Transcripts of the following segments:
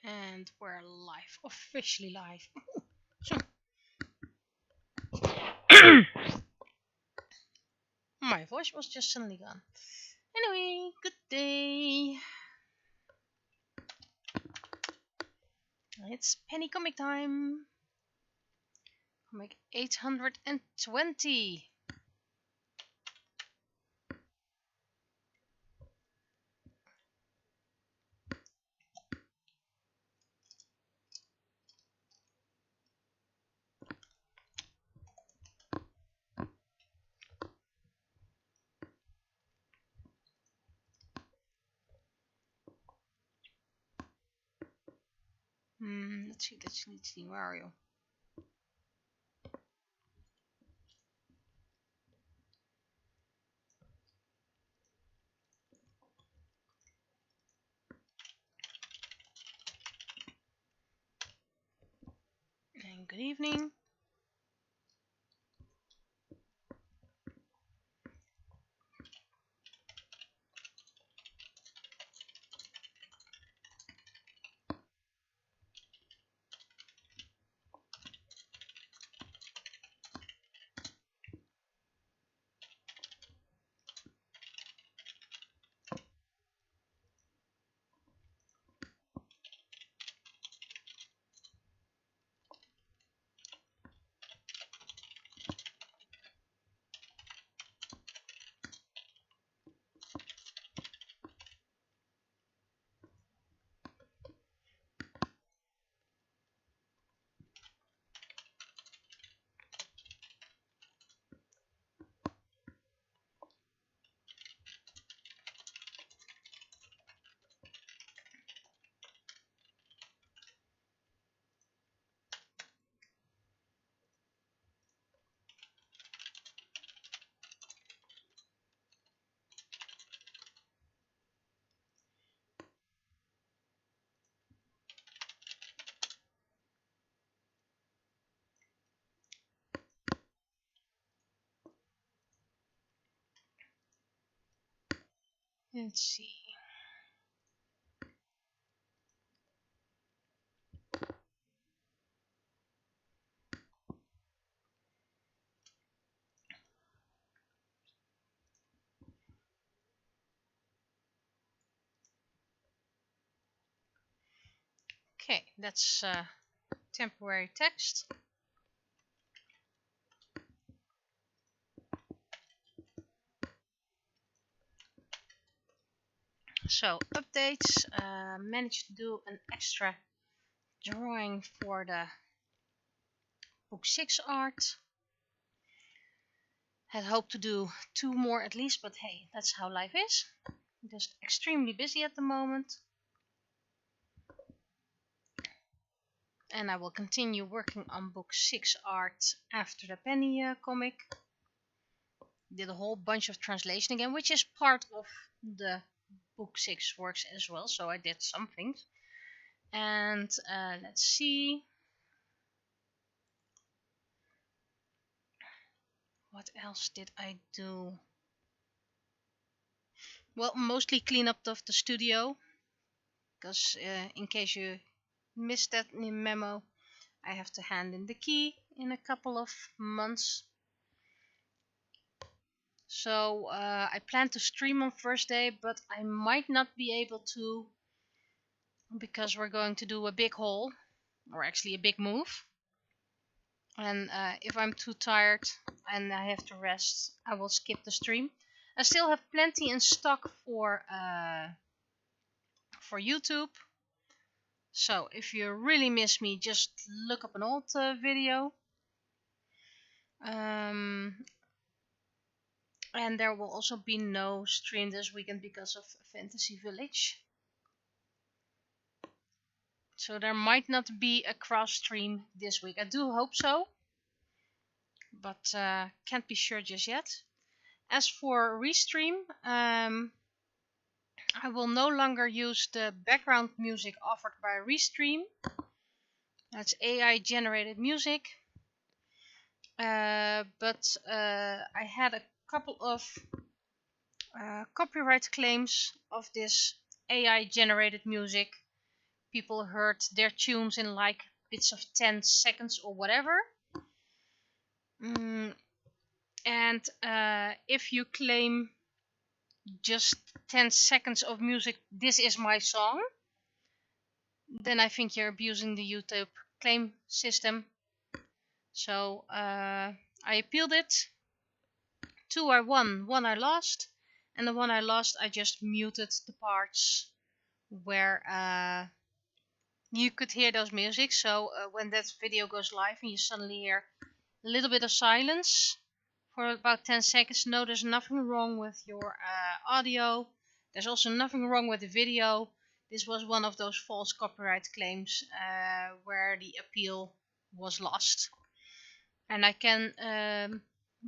And we're live, officially live. My voice was just suddenly gone. Anyway, good day. It's penny comic time. Comic 820. Let's see. Where are you? And good evening. Let's see. Okay, that's temporary text. So, updates. Managed to do an extra drawing for the book 6 art. Had hoped to do 2 more at least, but hey, that's how life is. Just extremely busy at the moment. And I will continue working on book 6 art after the Penny comic. Did a whole bunch of translation again, which is part of the book 6 works as well, so I did some things. And let's see. What else did I do? Well, mostly clean up of the studio. Because in case you missed that memo, I have to hand in the key in a couple of months. So I plan to stream on first day, but I might not be able to because we're going to do a big haul, or actually a big move. And if I'm too tired and I have to rest, I will skip the stream. I still have plenty in stock for YouTube. So if you really miss me, just look up an old video. And there will also be no stream this weekend because of Fantasy Village. So there might not be a cross stream this week. I do hope so, but can't be sure just yet. As for Restream, I will no longer use the background music offered by Restream. That's AI generated music. But I had a couple of copyright claims of this AI generated music people heard their tunes in like bits of 10 seconds or whatever. And if you claim just 10 seconds of music, this is my song, then I think you're abusing the YouTube claim system. So I appealed it. 2 I won, 1 I lost, and the 1 I lost I just muted the parts where you could hear those music. So when that video goes live and you suddenly hear a little bit of silence for about 10 seconds, no, there's nothing wrong with your audio. There's also nothing wrong with the video. This was one of those false copyright claims where the appeal was lost. And I can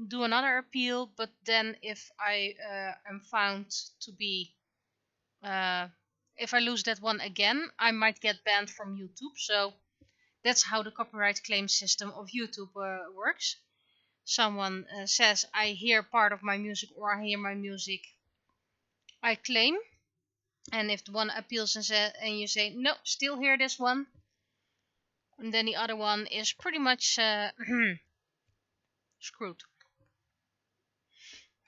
do another appeal, but then if I am found to be if I lose that one again, I might get banned from YouTube. So that's how the copyright claim system of YouTube works. Someone says I hear part of my music or I hear my music, I claim, and if the one appeals and you say no, still hear this one, and then the other one is pretty much screwed.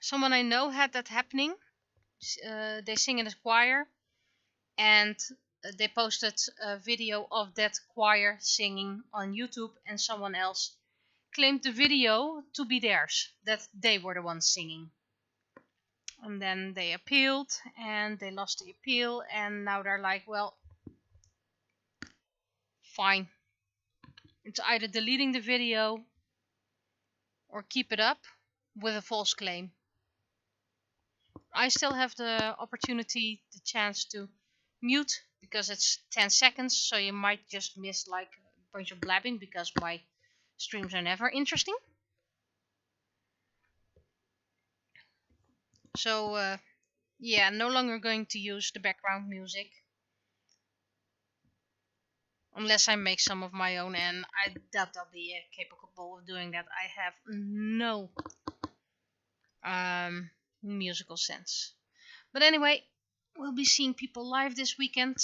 Someone I know had that happening. They sing in a choir, and they posted a video of that choir singing on YouTube, and someone else claimed the video to be theirs, that they were the ones singing. And then they appealed and they lost the appeal, and now they're like, well, fine. It's either deleting the video or keep it up with a false claim. I still have the opportunity, the chance to mute, because it's 10 seconds, so you might just miss like a bunch of blabbing, because my streams are never interesting. So yeah, no longer going to use the background music unless I make some of my own, and I doubt I'll be capable of doing that. I have no musical sense. But anyway, we'll be seeing people live this weekend.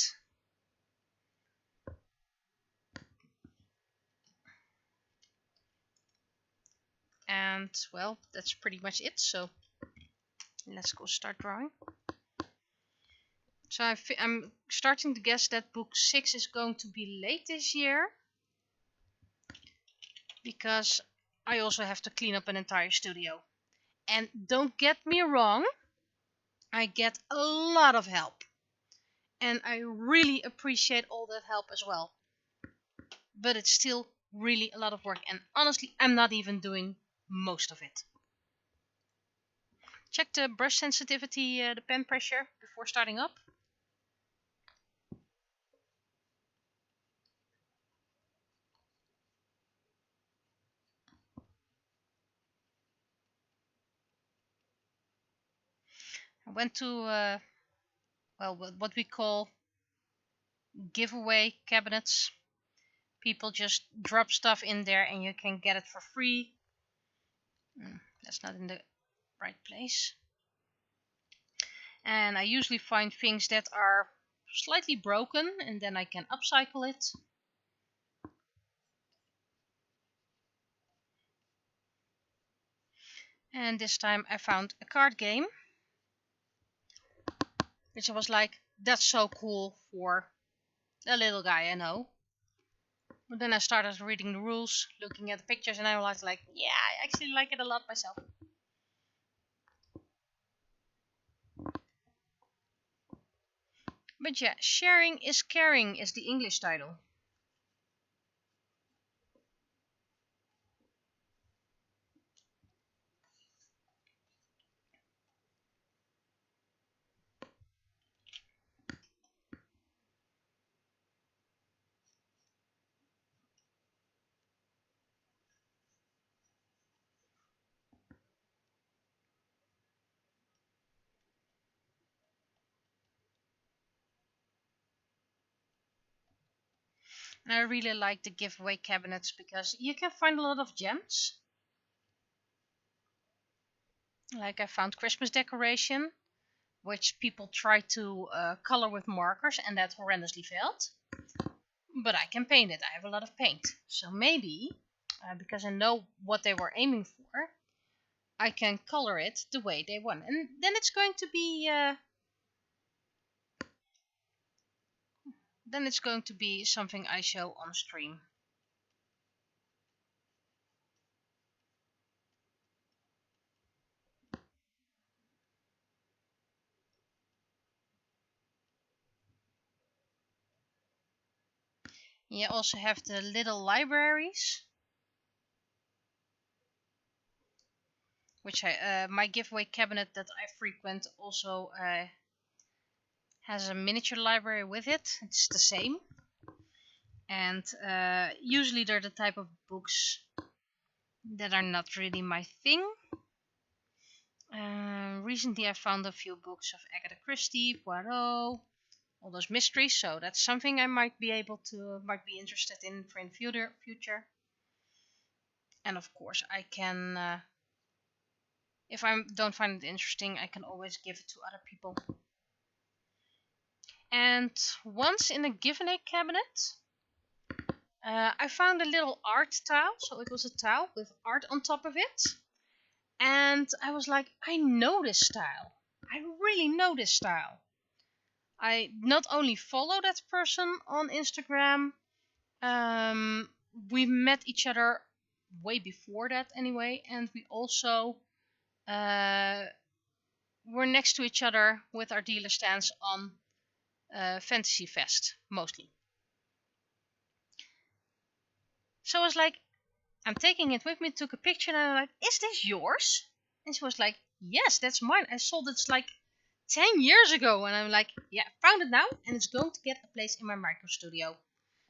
And well, that's pretty much it. So let's go start drawing. So I'm starting to guess that book 6 is going to be late this year, because I also have to clean up an entire studio. And don't get me wrong, I get a lot of help. And I really appreciate all that help as well. But it's still really a lot of work, and honestly, I'm not even doing most of it. Check the brush sensitivity, the pen pressure before starting up. I went to well, what we call giveaway cabinets. People just drop stuff in there and you can get it for free. That's not in the right place. And I usually find things that are slightly broken, and then I can upcycle it. And this time I found a card game, which I was like, that's so cool for a little guy I know. But then I started reading the rules, looking at the pictures, and I was like, yeah, I actually like it a lot myself. But yeah, Sharing is Caring is the English title. And I really like the giveaway cabinets because you can find a lot of gems. Like I found Christmas decoration, which people try to color with markers, and that horrendously failed. but I can paint it. I have a lot of paint. So maybe, because I know what they were aiming for, I can color it the way they want. And then it's going to be something I show on stream. You also have the little libraries, which my giveaway cabinet that I frequent also has a miniature library with it. It's the same. And usually they're the type of books that are not really my thing. Recently I found a few books of Agatha Christie, Poirot, all those mysteries, so that's something I might be interested in for in future. And of course I can, if I don't find it interesting, I can always give it to other people. And once in a giveaway cabinet, I found a little art tile. So it was a tile with art on top of it. And I was like, I know this style. I really know this style. I not only follow that person on Instagram, we met each other way before that anyway, and we also were next to each other with our dealer stands on Fantasy Fest, mostly. So I was like, I'm taking it with me, took a picture, and I'm like, is this yours? And she was like, yes, that's mine. I sold it like 10 years ago. And I'm like, yeah, found it now, and it's going to get a place in my micro studio.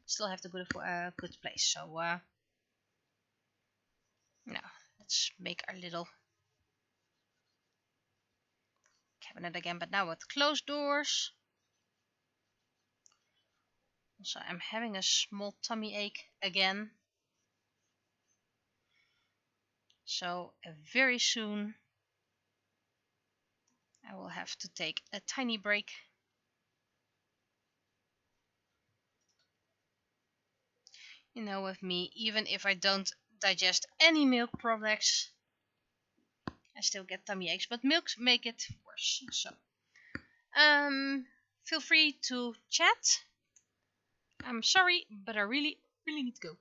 Still have to go to a good place. So, now, let's make our little cabinet again, but now with closed doors. Also, I'm having a small tummy ache again. So, very soon, I will have to take a tiny break. You know, with me, even if I don't digest any milk products, I still get tummy aches, but milks make it worse. So, feel free to chat. I'm sorry, but I really need to go.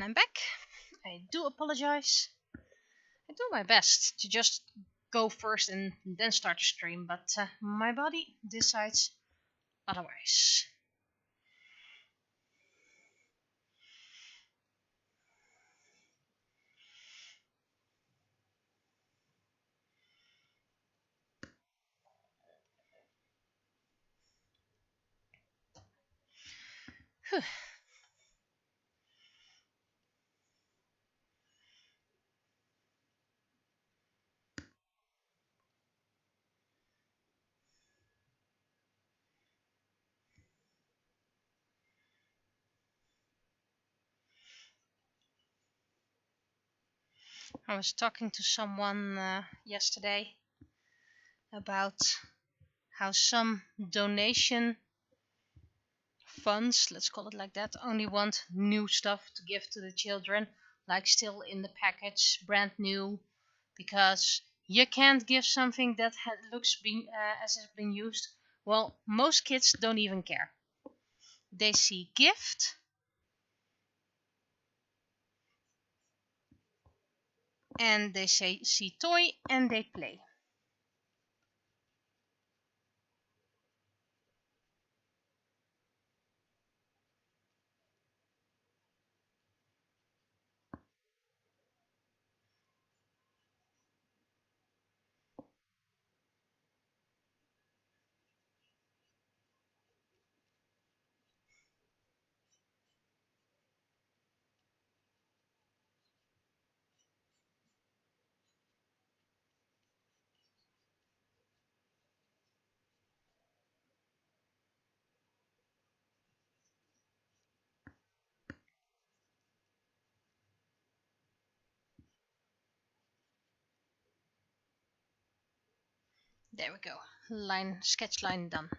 And I'm back. I do apologize. I do my best to just go first and then start the stream, but my body decides otherwise. Whew. I was talking to someone yesterday about how some donation funds, let's call it like that, only want new stuff to give to the children, like still in the package, brand new, because you can't give something that looks as it's been used. Well, most kids don't even care. They see gift and they see toy and they play. There we go. Sketch line done.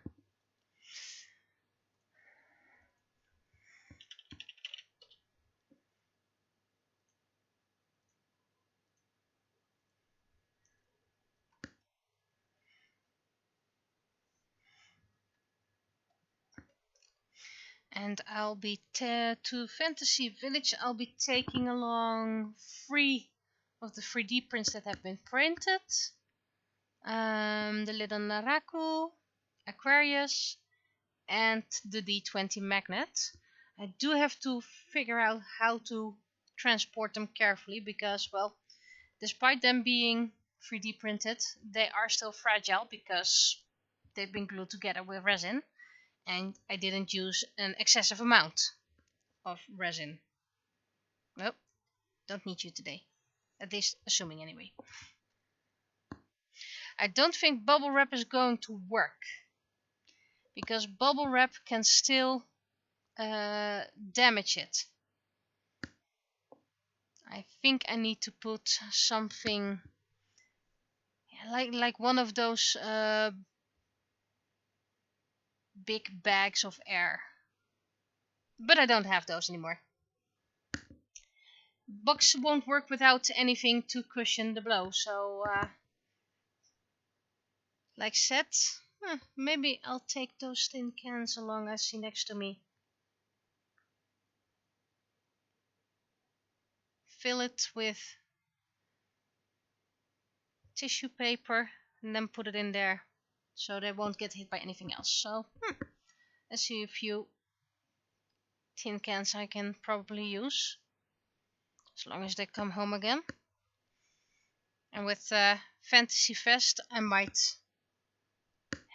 And I'll be to Fantasy Village. I'll be taking along 3 of the 3D prints that have been printed. The little Naraku, Aquarius, and the D20 magnet. I do have to figure out how to transport them carefully because, well, despite them being 3D printed, they are still fragile because they've been glued together with resin, and I didn't use an excessive amount of resin. Nope, don't need you today. At least assuming anyway. I don't think bubble wrap is going to work because bubble wrap can still damage it. I think I need to put something like one of those big bags of air. But I don't have those anymore. Box won't work without anything to cushion the blow, so like said, maybe I'll take those tin cans along I see next to me. Fill it with tissue paper and then put it in there so they won't get hit by anything else. So let's see a few tin cans I can probably use as long as they come home again. And with Fantasy Fest I might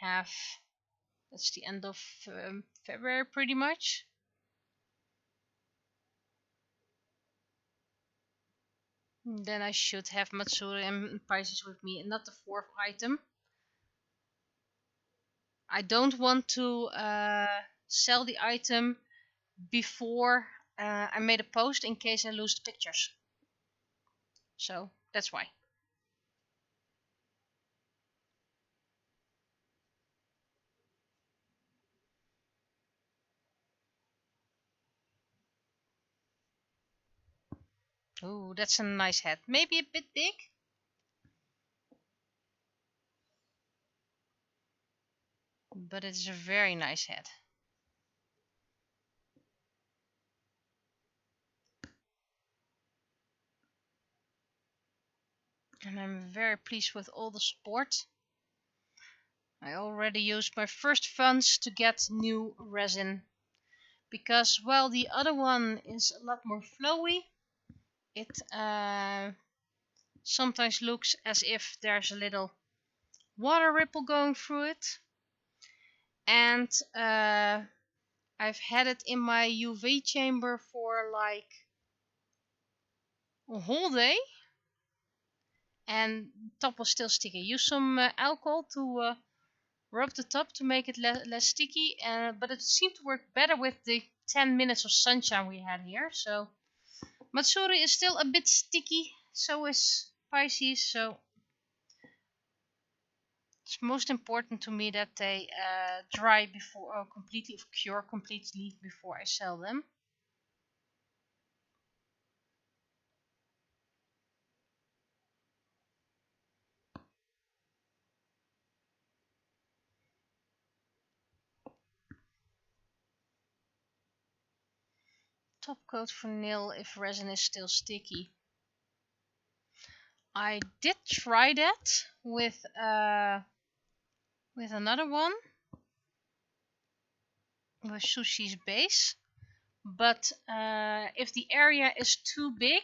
have, that's the end of February pretty much. Then I should have Matsuri and Pisces with me and not the 4th item. I don't want to sell the item before I made a post in case I lose the pictures. So that's why. Ooh, that's a nice head. Maybe a bit big. But it's a very nice head. And I'm very pleased with all the support. I already used my first funds to get new resin. Because while the other one is a lot more flowy, it sometimes looks as if there's a little water ripple going through it. And I've had it in my UV chamber for like a whole day, and the top was still sticky. Use some alcohol to rub the top to make it less sticky, but it seemed to work better with the 10 minutes of sunshine we had here. So Matsuri is still a bit sticky, so is Pisces, so it's most important to me that they dry before, or cure completely before I sell them. Top coat for nil if resin is still sticky. I did try that with another one, with Sushi's base, but if the area is too big,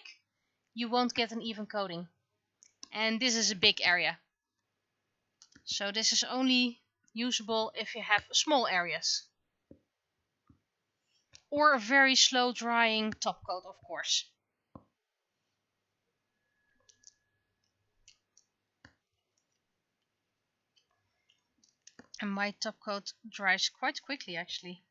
you won't get an even coating. And this is a big area, so this is only usable if you have small areas. Or a very slow drying top coat, of course. And my top coat dries quite quickly, actually.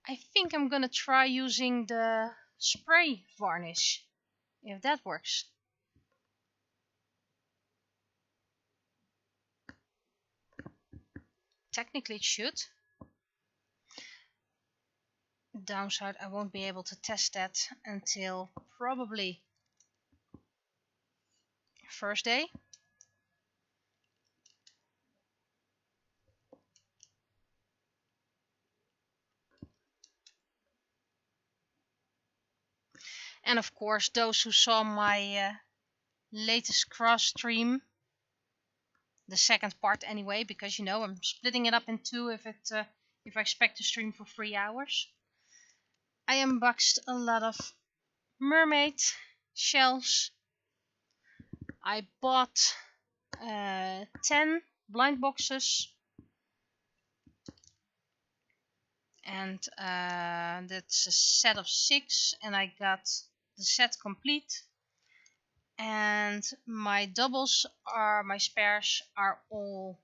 I think I'm gonna try using the spray varnish, if that works. Technically it should. Downside, I won't be able to test that until probably first day. And of course, those who saw my latest cross stream, the second part anyway, because you know I'm splitting it up in two if I expect to stream for 3 hours. I unboxed a lot of mermaid shells. I bought 10 blind boxes, and that's a set of 6, and I got the set complete. And my doubles my spares are all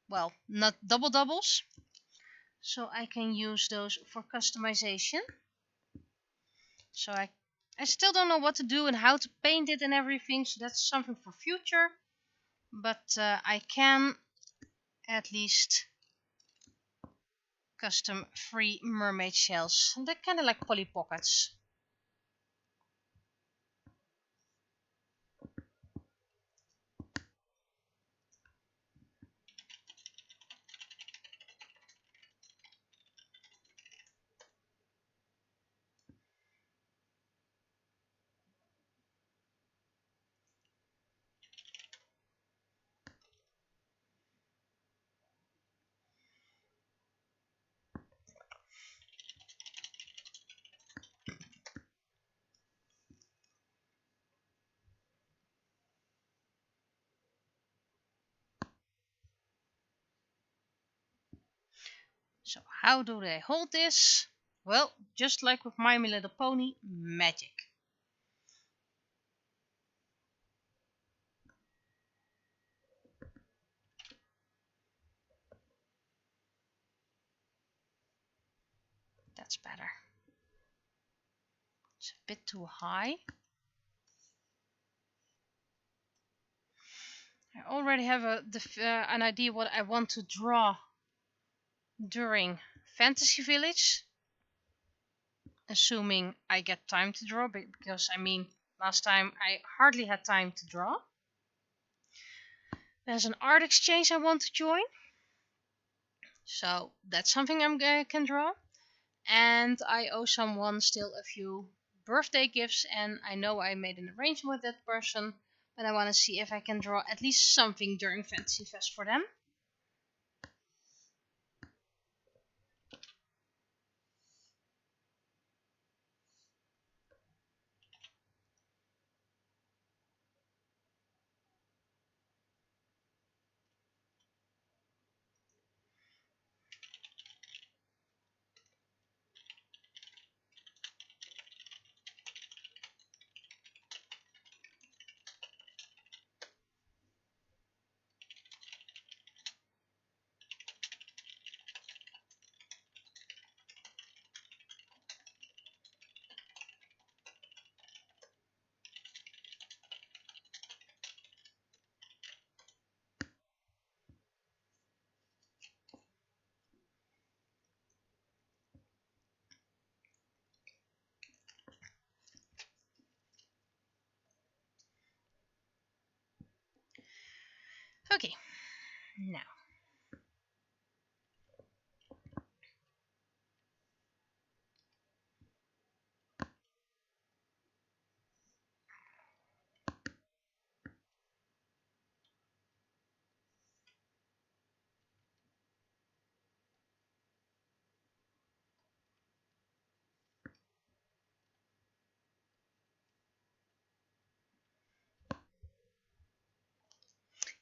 well, not doubles, so I can use those for customization. So I still don't know what to do and how to paint it and everything, so that's something for future. But I can at least custom 3 mermaid shells. They're kind of like Polly Pockets. So how do they hold this? Well, just like with My Little Pony, magic. That's better. It's a bit too high. I already have an idea what I want to draw during Fantasy Village, assuming I get time to draw, because I mean last time I hardly had time to draw. There's an art exchange I want to join. So that's something can draw. And I owe someone still a few birthday gifts, and I know I made an arrangement with that person, but I want to see if I can draw at least something during Fantasy Fest for them. Okay, now.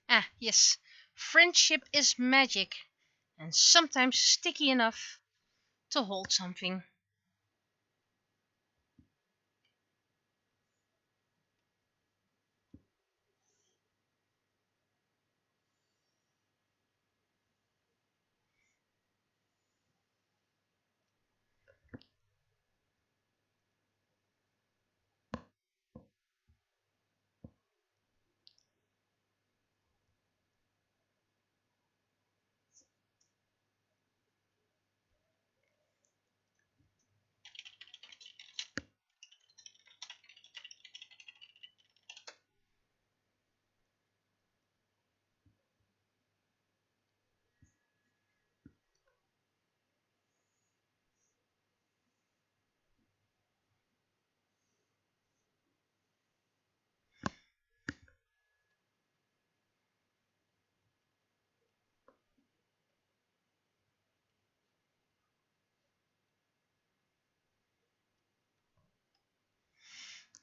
Ah, yes. Friendship is magic, and sometimes sticky enough to hold something.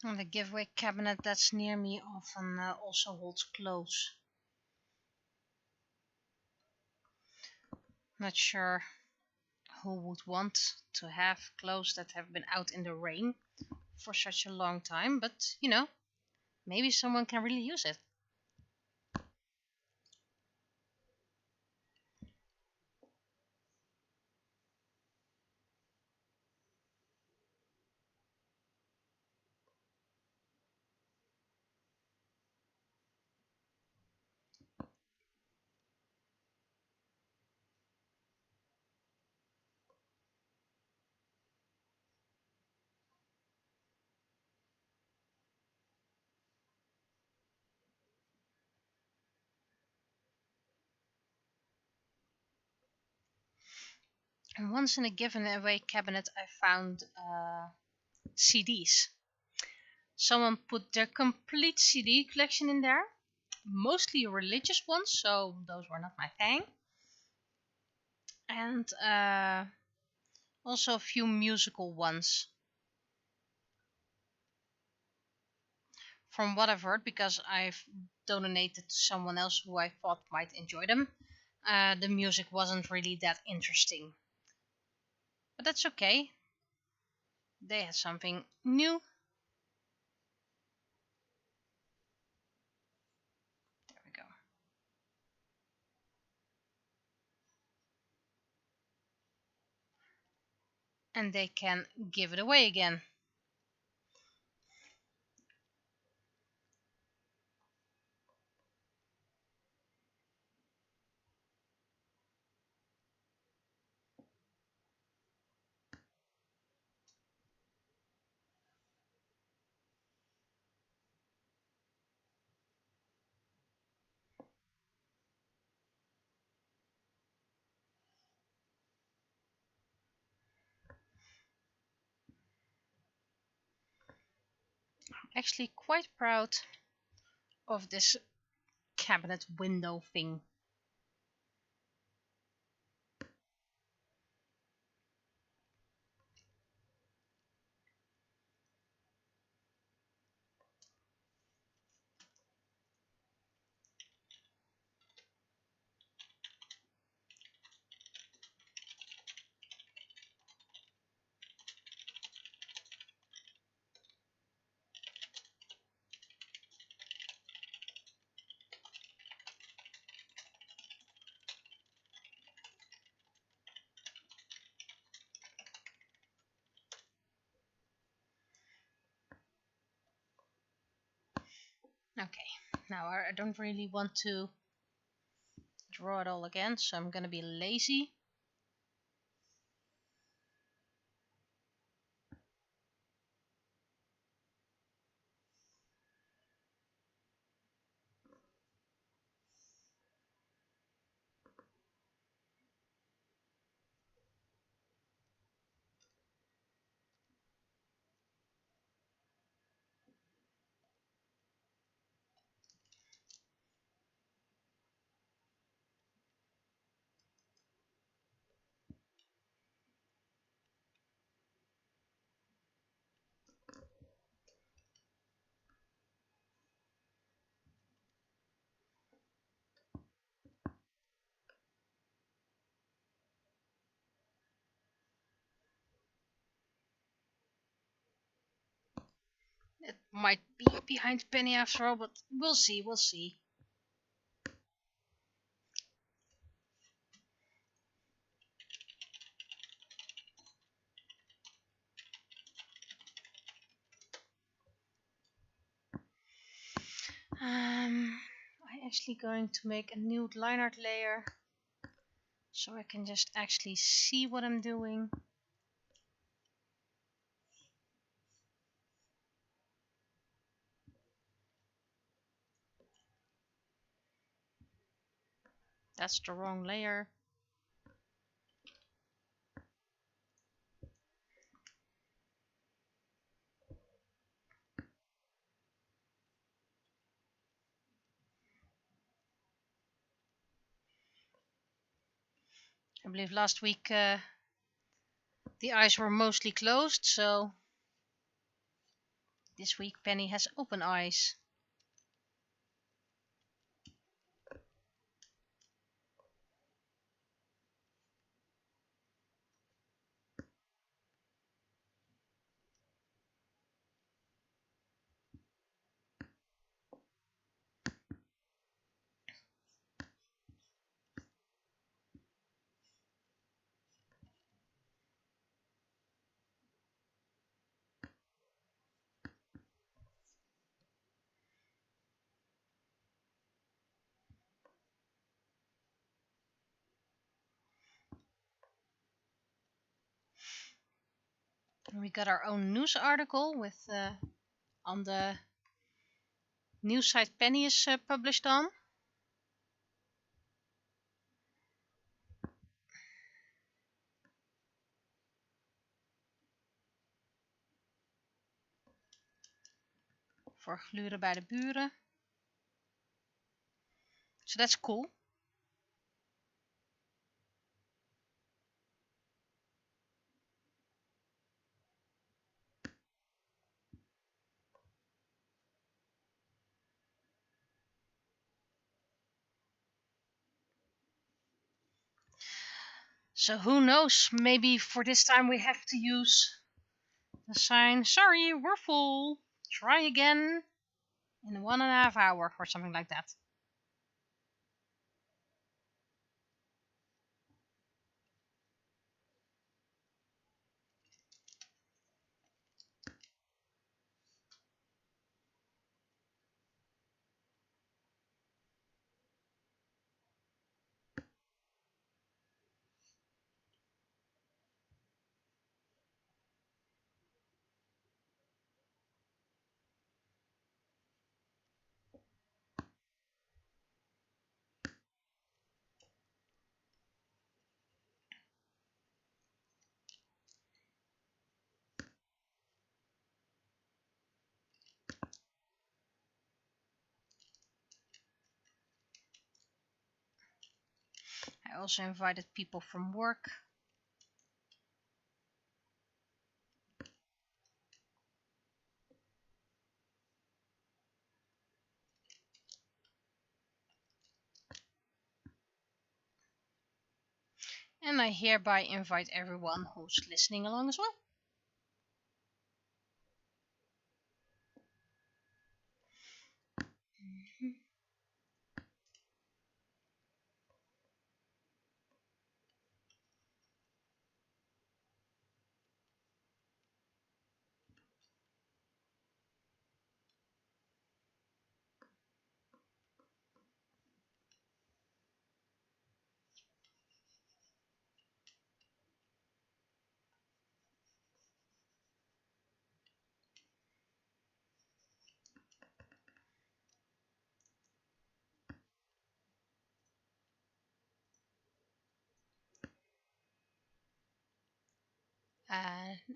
And the giveaway cabinet that's near me often also holds clothes. Not sure who would want to have clothes that have been out in the rain for such a long time, but maybe someone can really use it. And once in a giveaway cabinet, I found CDs. Someone put their complete CD collection in there, mostly religious ones, so those were not my thing, and also a few musical ones. From what I've heard, because I've donated to someone else who I thought might enjoy them, the music wasn't really that interesting. But that's okay. They had something new. There we go. And they can give it away again. actually quite proud of this cabinet window thing. Okay, now I don't really want to draw it all again, so I'm gonna be lazy. It might be behind Penny after all, but we'll see, we'll see. I'm actually going to make a new line art layer so I can just actually see what I'm doing. That's the wrong layer. I believe last week the eyes were mostly closed, so this week Penny has open eyes. We got our own news article with on the news site Penny is published on. Voor gluren bij de buren. So that's cool. So who knows, maybe for this time we have to use the sign, sorry, we're full, try again in 1.5 hours or something like that. also invited people from work. And I hereby invite everyone who's listening along as well.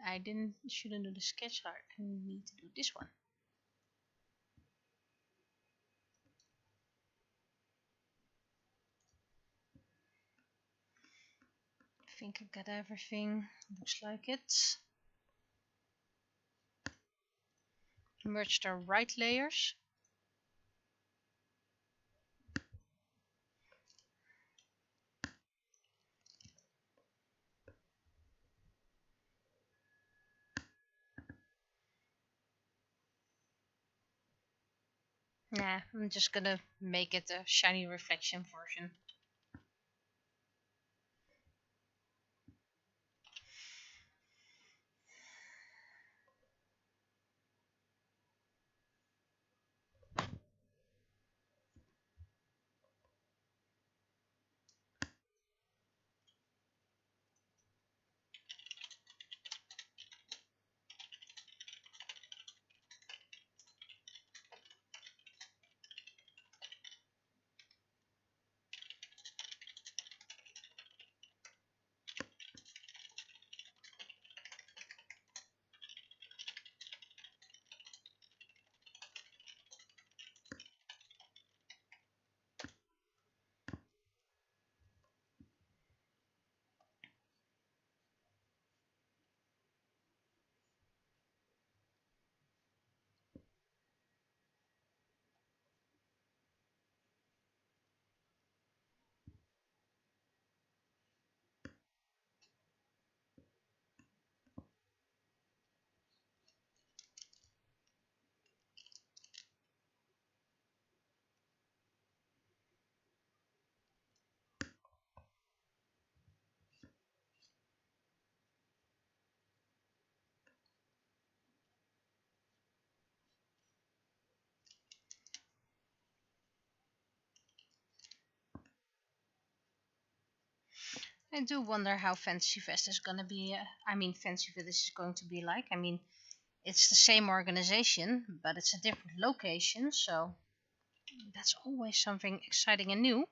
I shouldn't do the sketch art. I need to do this one. I think I got everything. Looks like it. Merge the right layers. Nah, I'm just gonna make it a shiny reflection version. I do wonder how Fantasy Fest is gonna be. Fantasy Fest is going to be like. It's the same organization, but it's a different location, so that's always something exciting and new.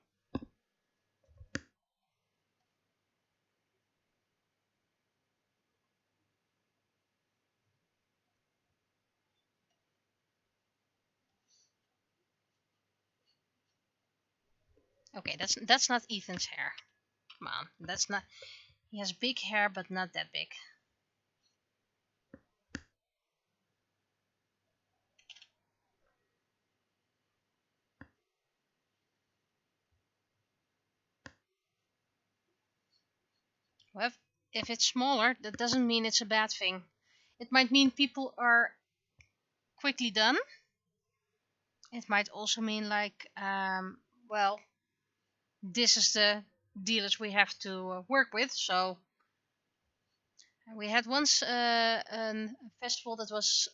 Okay, that's not Ethan's hair. Come on, that's not. He has big hair, but not that big. Well, if it's smaller, that doesn't mean it's a bad thing. It might mean people are quickly done. It might also mean like, well, this is the dealers we have to work with. So we had once a festival that was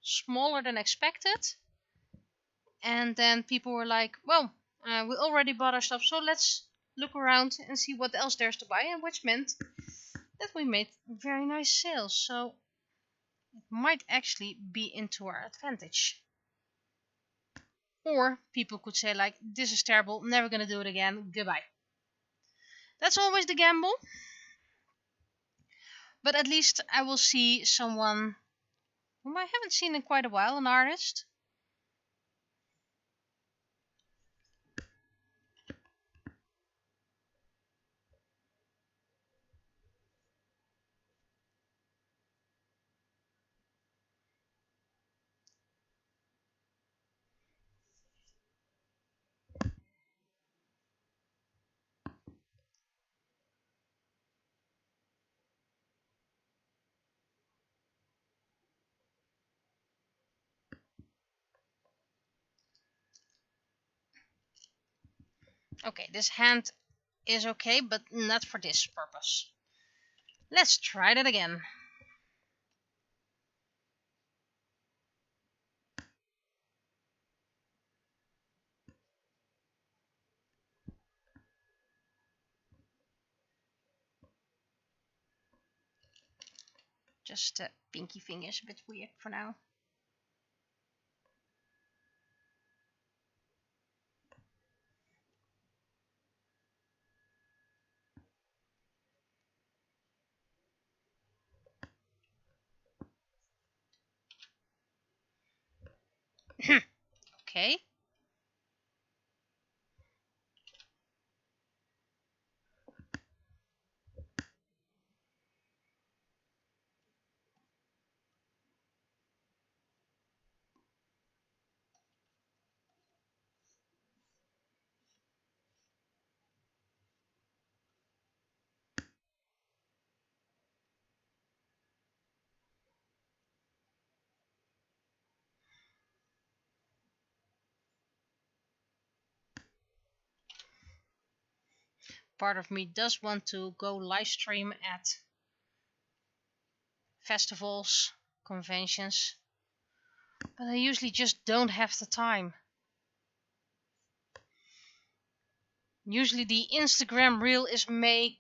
smaller than expected, and then people were like, well, we already bought our stuff, so let's look around and see what else there's to buy, and which meant that we made very nice sales. So it might actually be into our advantage. Or people could say like, this is terrible, never gonna do it again, goodbye. That's always the gamble. But at least I will see someone whom I haven't seen in quite a while, an artist. Okay, this hand is okay, but not for this purpose. Let's try that again. Just the pinky finger is a bit weird for now. Okay. Part of me does want to go live stream at festivals, conventions, but I usually just don't have the time. Usually the Instagram reel is made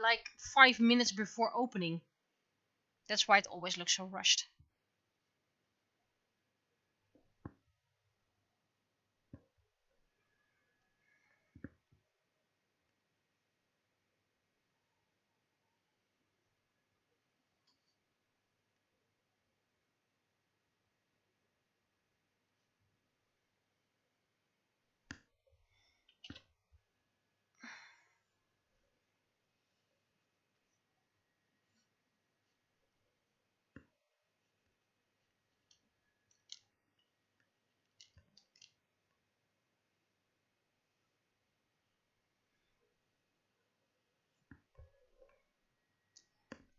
like 5 minutes before opening. That's why it always looks so rushed.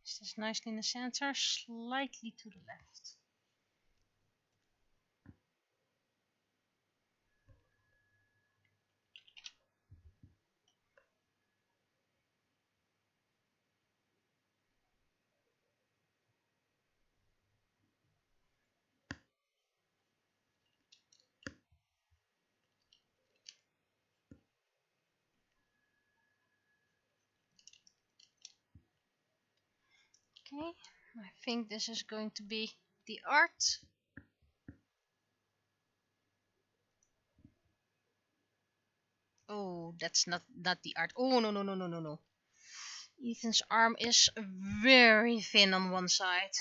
Is this nicely in the center? Slightly to the left. Okay, I think this is going to be the art. Oh, that's not the art. Oh, no, no, no, no, no, no. Ethan's arm is very thin on one side.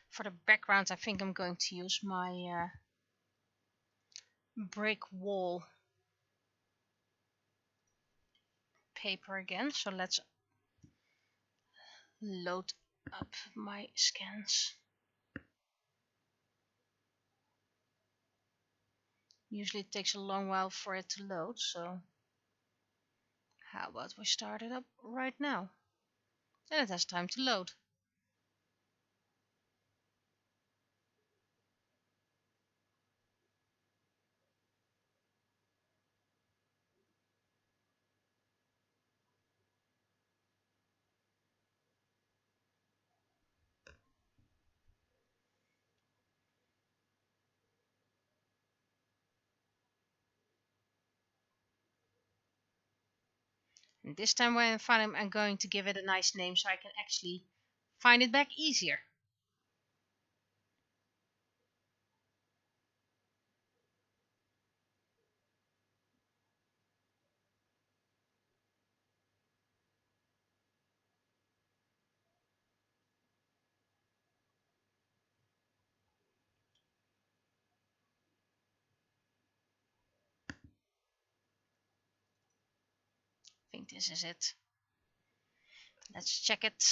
For the background, I think I'm going to use my brick wall paper again. So let's load up my scans. Usually it takes a long while for it to load, so how about we start it up right now? And it has time to load. And this time when I find it, I'm going to give it a nice name so I can actually find it back easier. I think this is it. Let's check it.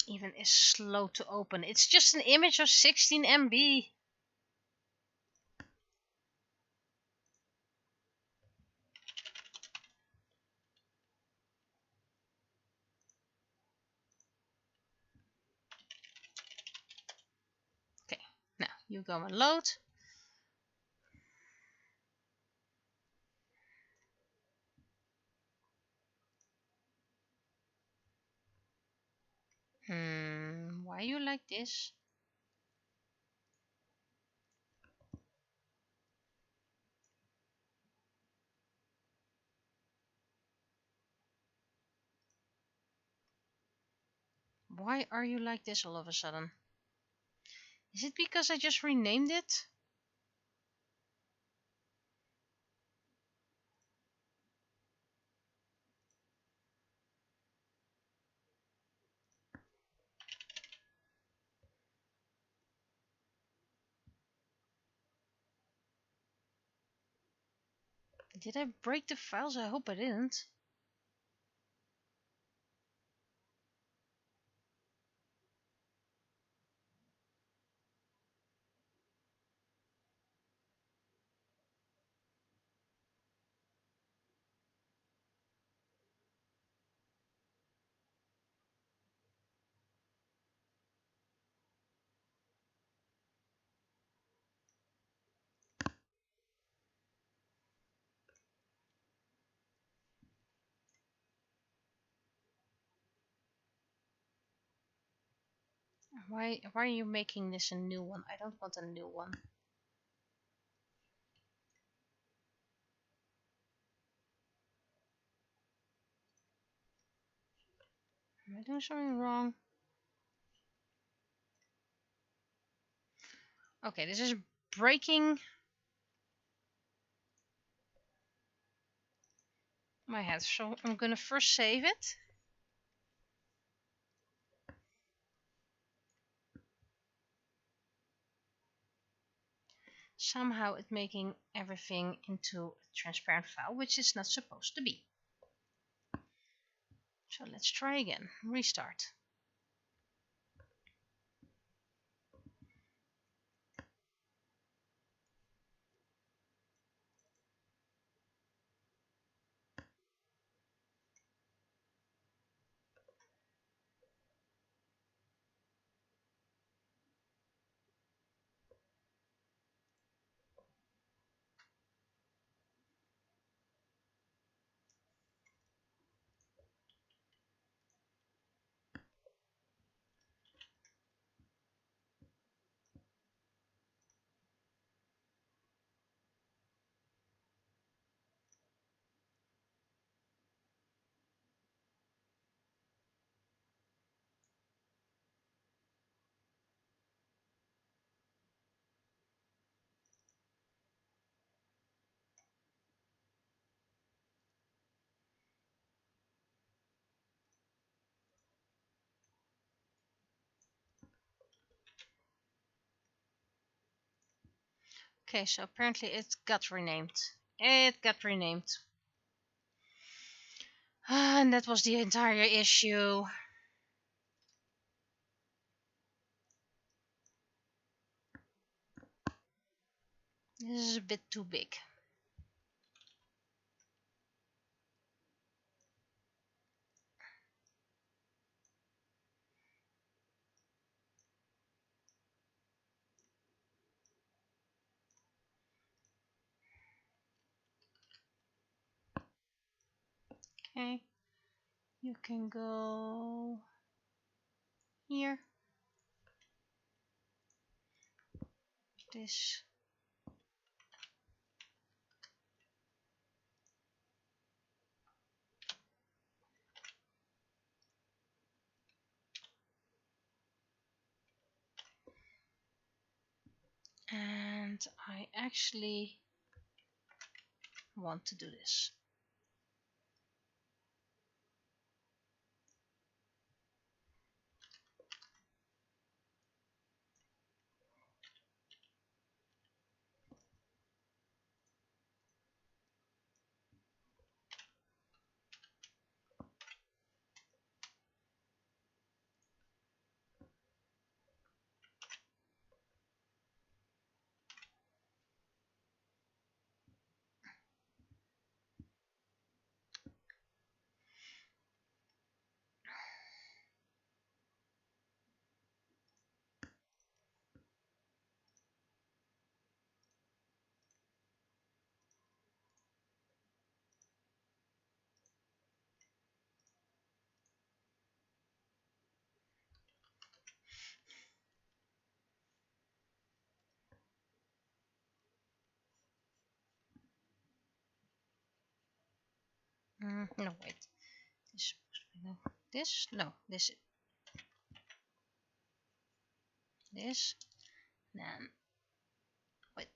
Even is slow to open. It's just an image of 16 MB. Okay, now you go and load. Why you like this? Why are you like this all of a sudden? Is it because I just renamed it? Did I break the files? I hope I didn't. Why are you making this a new one? I don't want a new one. Am I doing something wrong? Okay, this is breaking my head. So I'm gonna first save it. Somehow it's making everything into a transparent file, which is not supposed to be. So let's try again. Restart. Okay, so apparently it got renamed. It got renamed. And that was the entire issue. This is a bit too big. Okay, you can go here. This. And I actually want to do this. No, wait. This is supposed to be no. This? No, this. This. Then. Wait.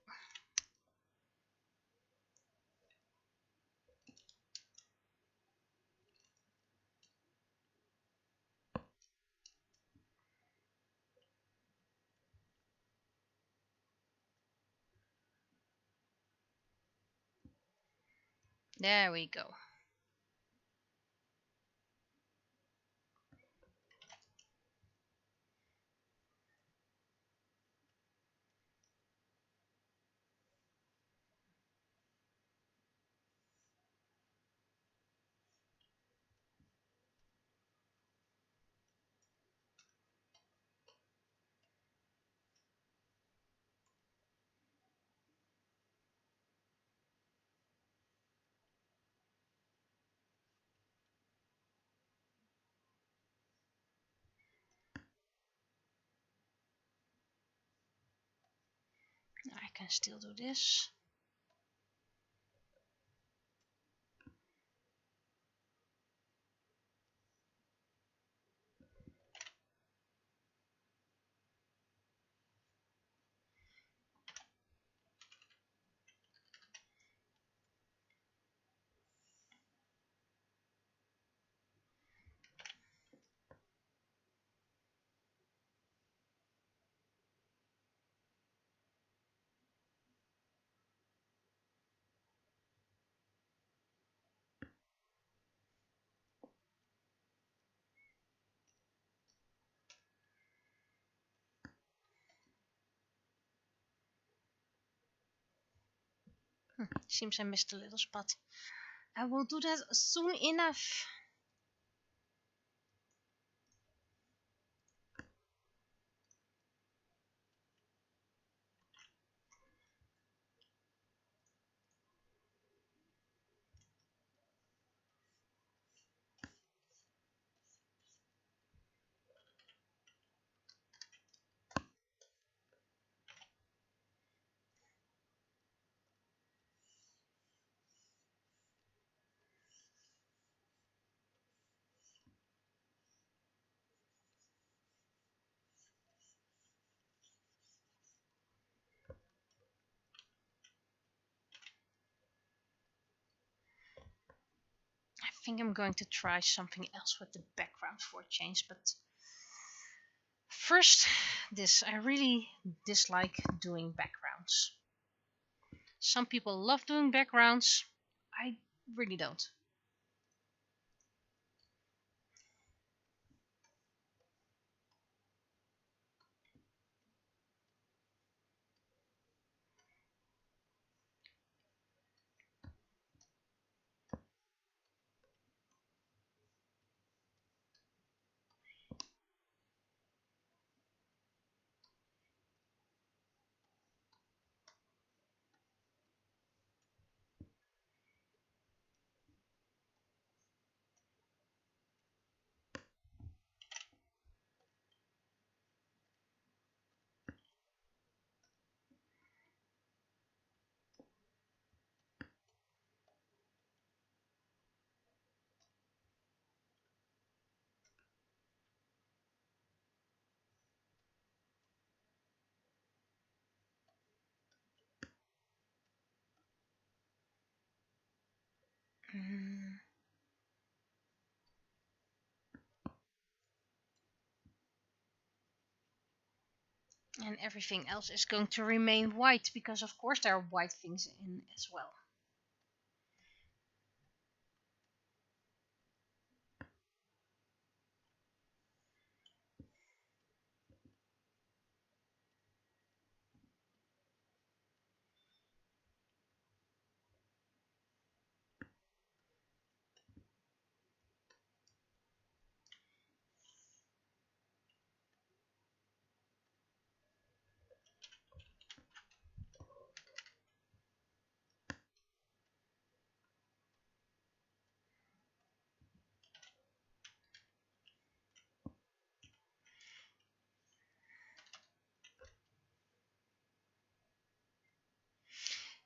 There we go. I can still do this. Seems I missed a little spot. I will do that soon enough. I think I'm going to try something else with the background for a change, but first this. I really dislike doing backgrounds. Some people love doing backgrounds. I really don't. Mm. And everything else is going to remain white because of course there are white things in as well.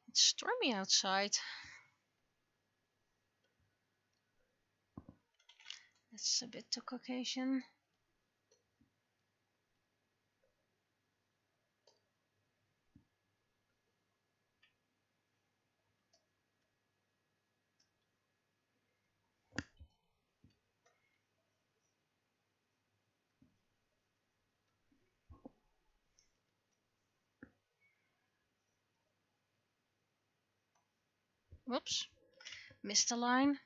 It's stormy outside. That's a bit too Caucasian. Whoops, missed a line.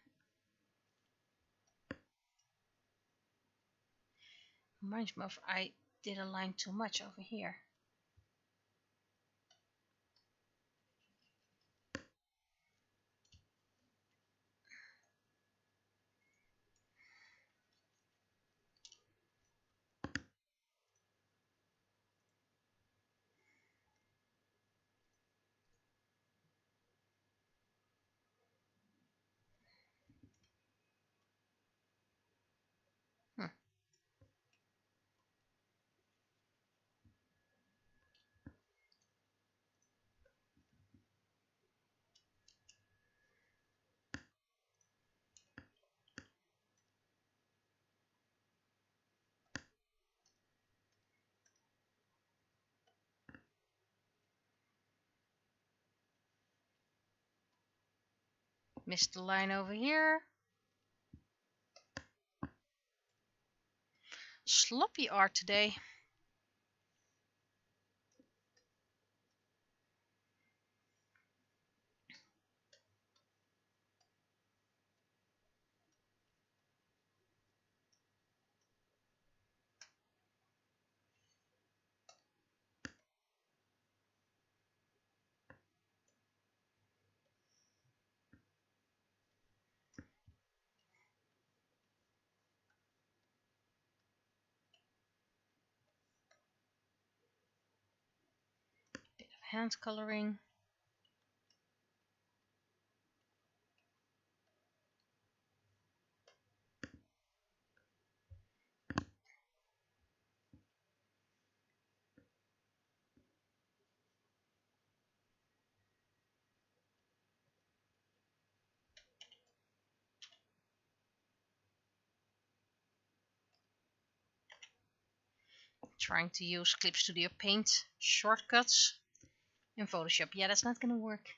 Reminds me of I did a line too much over here. Hmm. Missed the line over here. Sloppy art today. Bit of hand coloring. Trying to use Clip Studio Paint shortcuts in Photoshop. Yeah, that's not gonna work.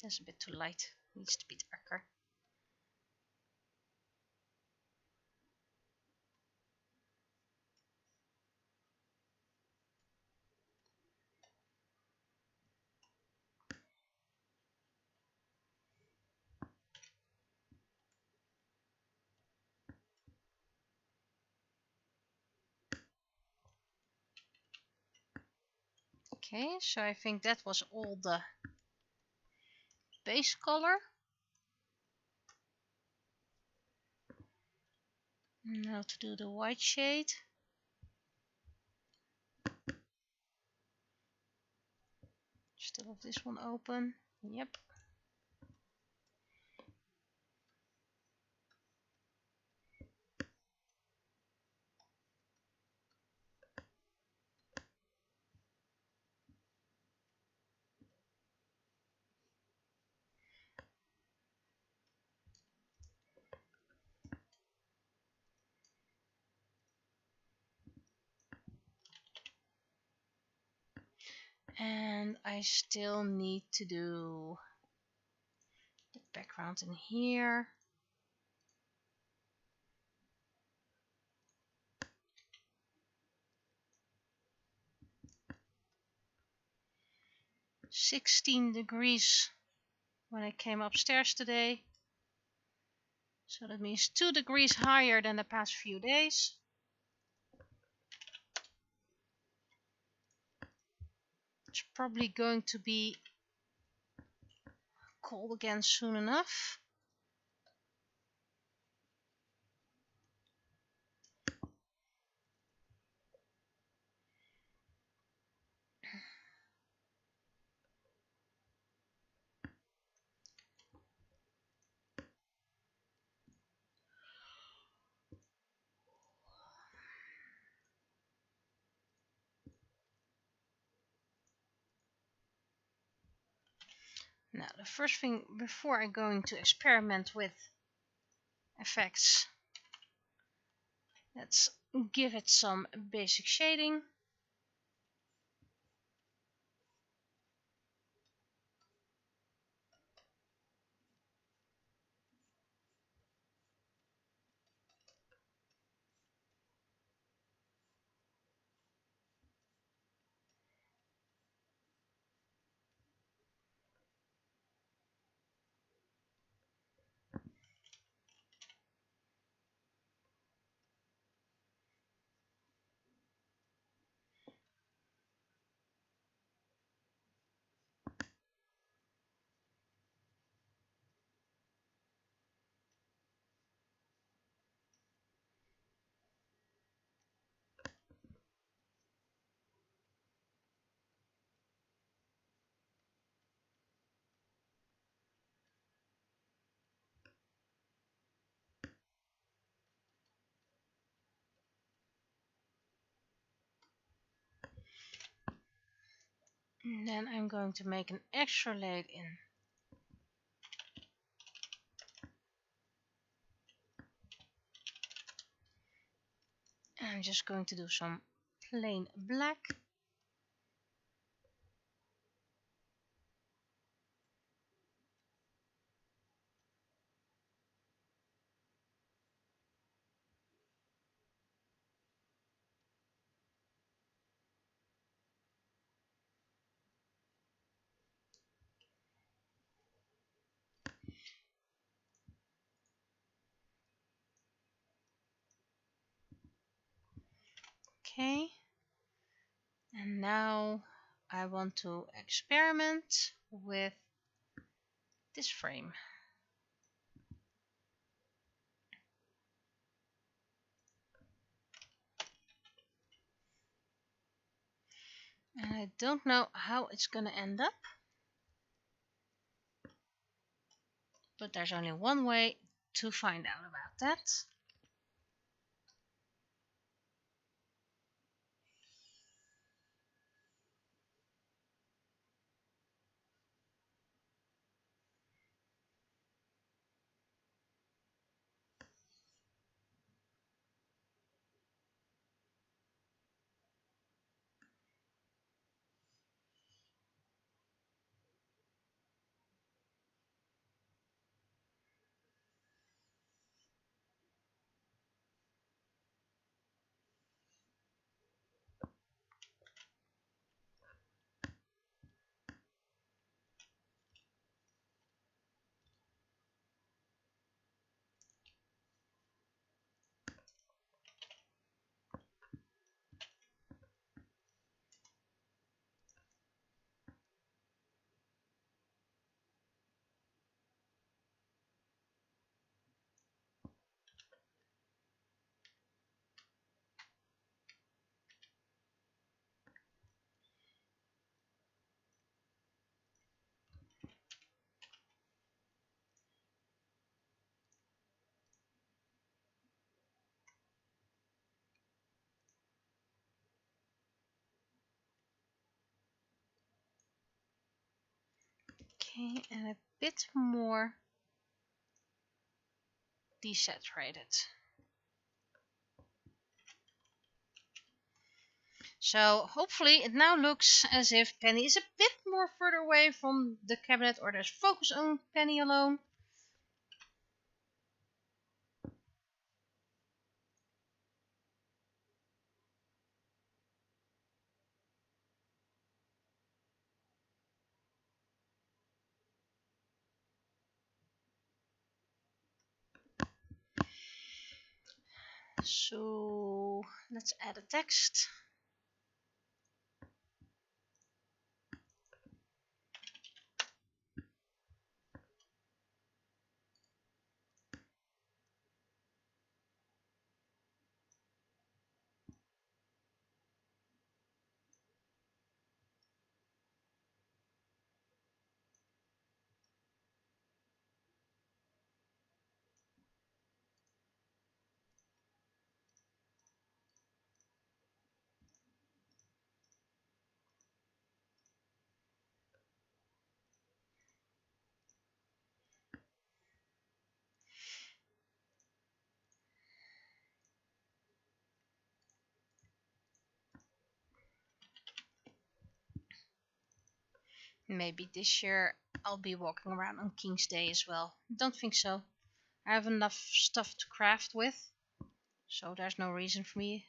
That's a bit too light. Needs to be darker. Okay, so I think that was all the base color. Now to do the white shade. Still have this one open. Yep. And I still need to do the background in here. -16 degrees when I came upstairs today. So that means 2 degrees higher than the past few days. It's probably going to be cold again soon enough. Now the first thing before I'm going to experiment with effects, let's give it some basic shading. And then I'm going to make an extra layer in. I'm just going to do some plain black. Okay. And now I want to experiment with this frame. And I don't know how it's gonna end up, but there's only one way to find out about that. Okay, and a bit more desaturated. So hopefully it now looks as if Penny is a bit more further away from the cabinet, or there's focus on Penny alone. So let's add a text. Maybe this year I'll be walking around on King's Day as well. Don't think so. I have enough stuff to craft with, so there's no reason for me.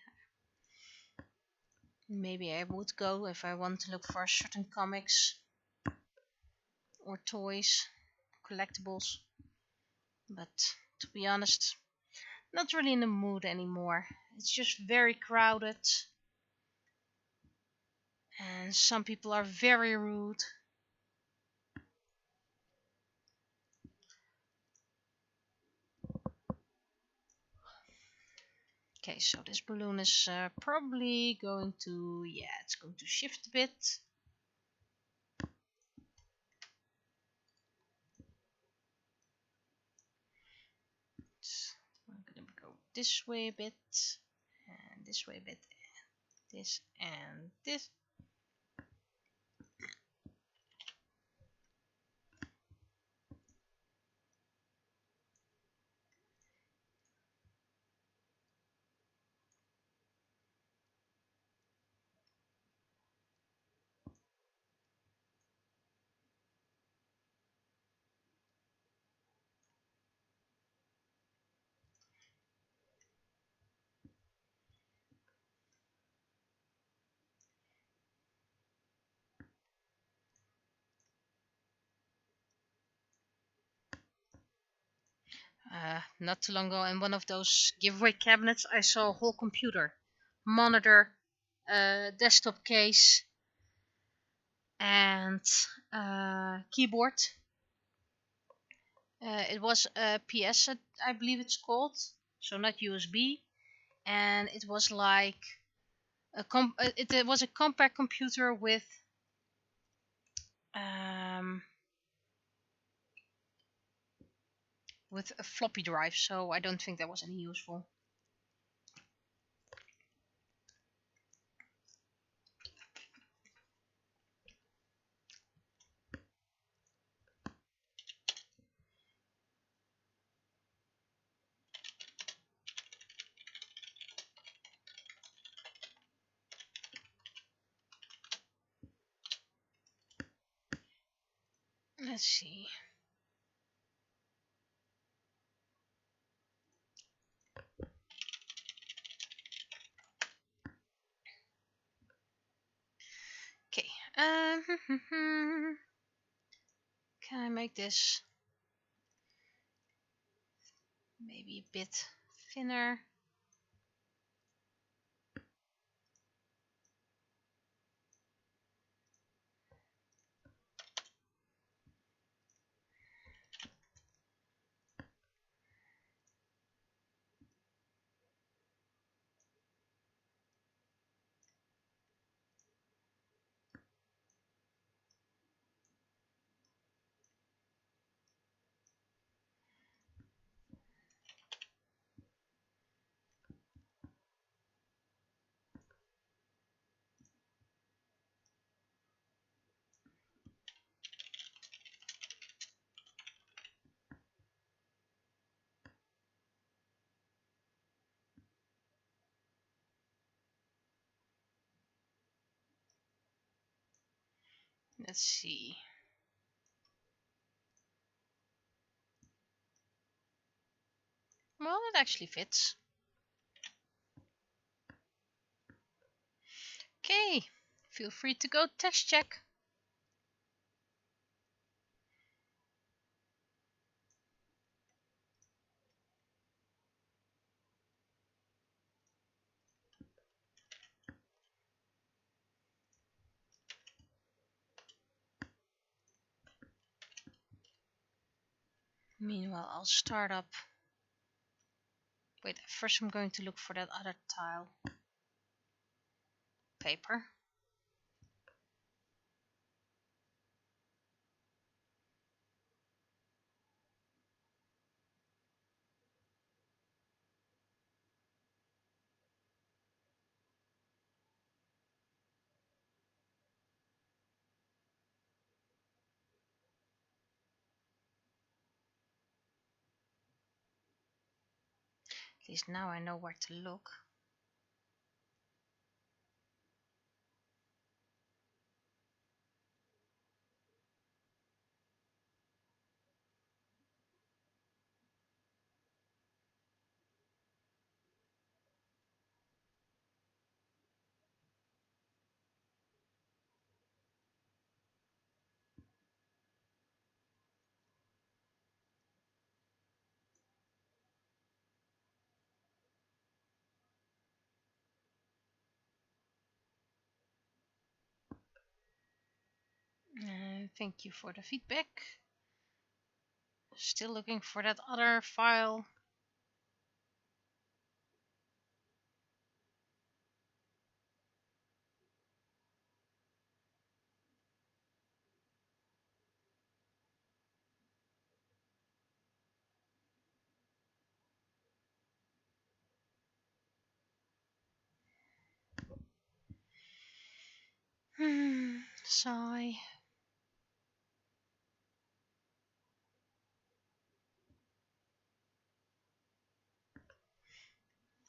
Maybe I would go if I want to look for certain comics or toys, collectibles. But to be honest, not really in the mood anymore. It's just very crowded, and some people are very rude. Okay, so this balloon is probably going to, it's going to shift a bit. I'm going to go this way a bit, and this way a bit, and this and this. Not too long ago in one of those giveaway cabinets, I saw a whole computer, monitor, desktop case, and keyboard. It was a PS, I believe it's called, so not USB, and it was like it was a compact computer um, with a floppy drive, so I don't think that was any useful. Let's see. Okay. Can I make this maybe a bit thinner? Let's see. Well, it actually fits. Okay, feel free to go test check. Meanwhile, I'll start up. Wait, first I'm going to look for that other tile. Paper. At least now I know where to look. Thank you for the feedback. Still looking for that other file. Sigh.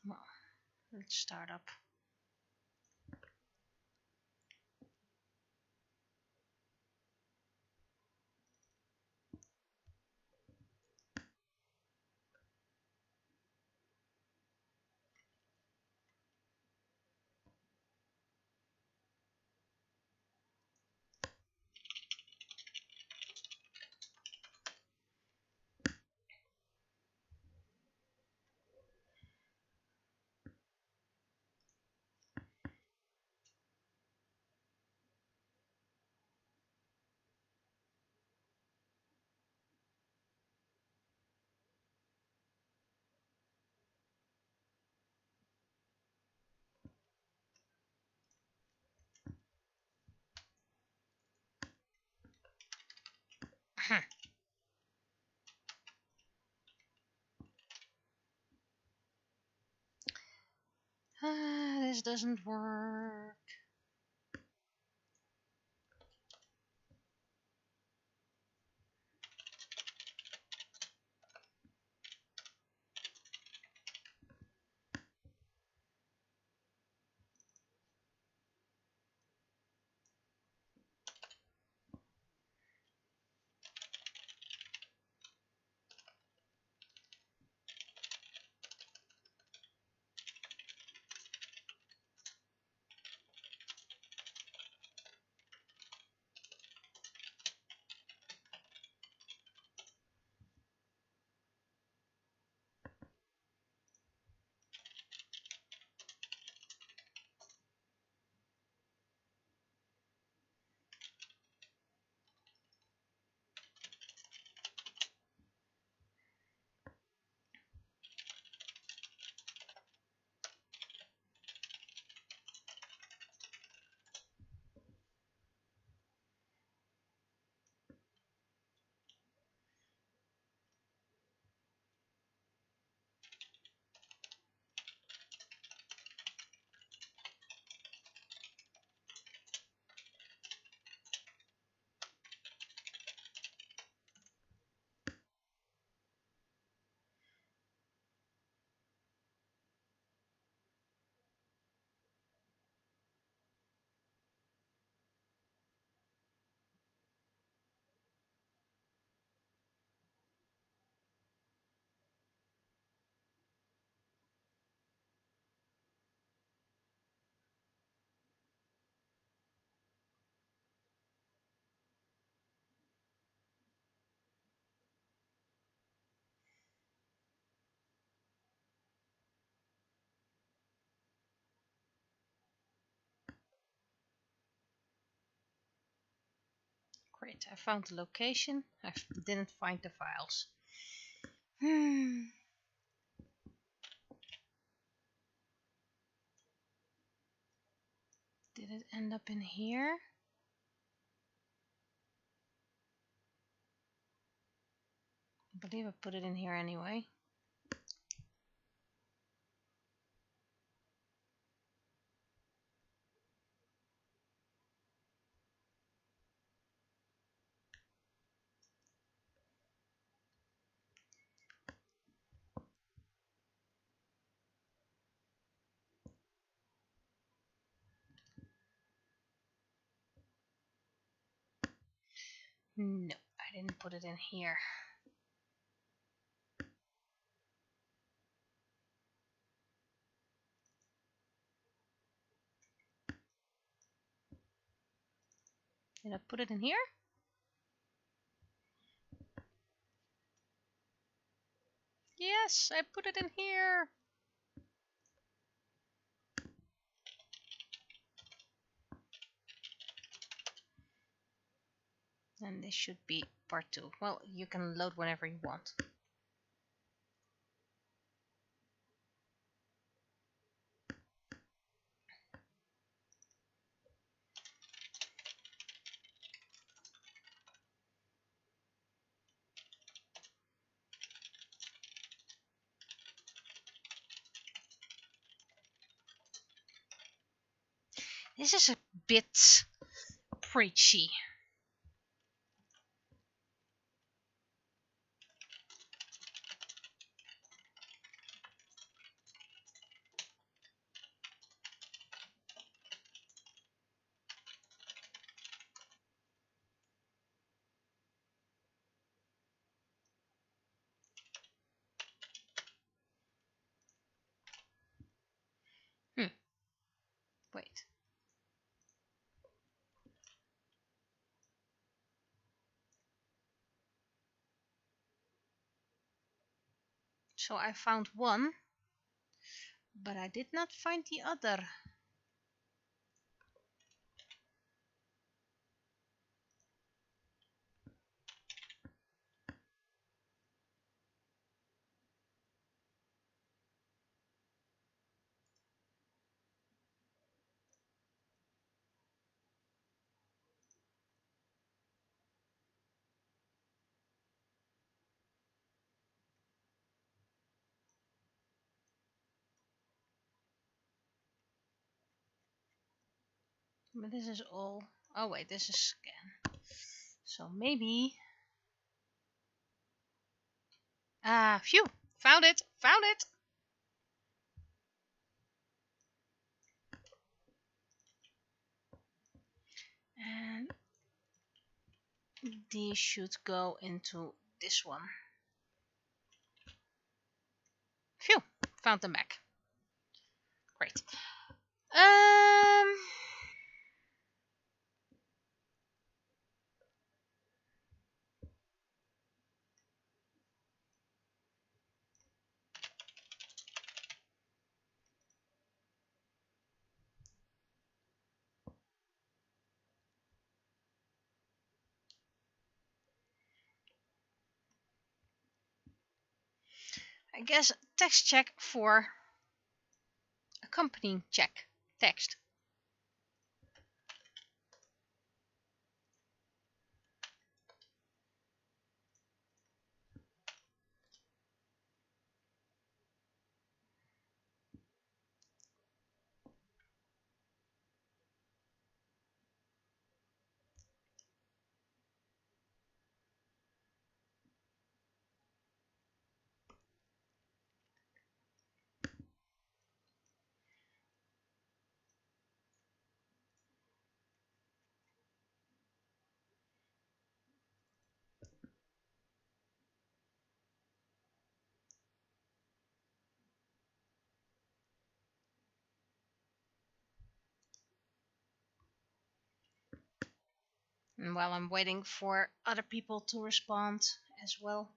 Well, let's start up. This doesn't work. Great, I found the location. I didn't find the files. Did it end up in here? I believe I put it in here anyway. No, I didn't put it in here. Did I put it in here? Yes, I put it in here. And this should be part 2. Well, you can load whenever you want. This is a bit preachy. Wait. So I found one, but I did not find the other. But this is all... Oh wait, this is scan. So maybe... Ah, phew! Found it! Found it! And these should go into this one. Phew! Found them back. Great. I guess text check for accompanying check text. And while I'm waiting for other people to respond as well,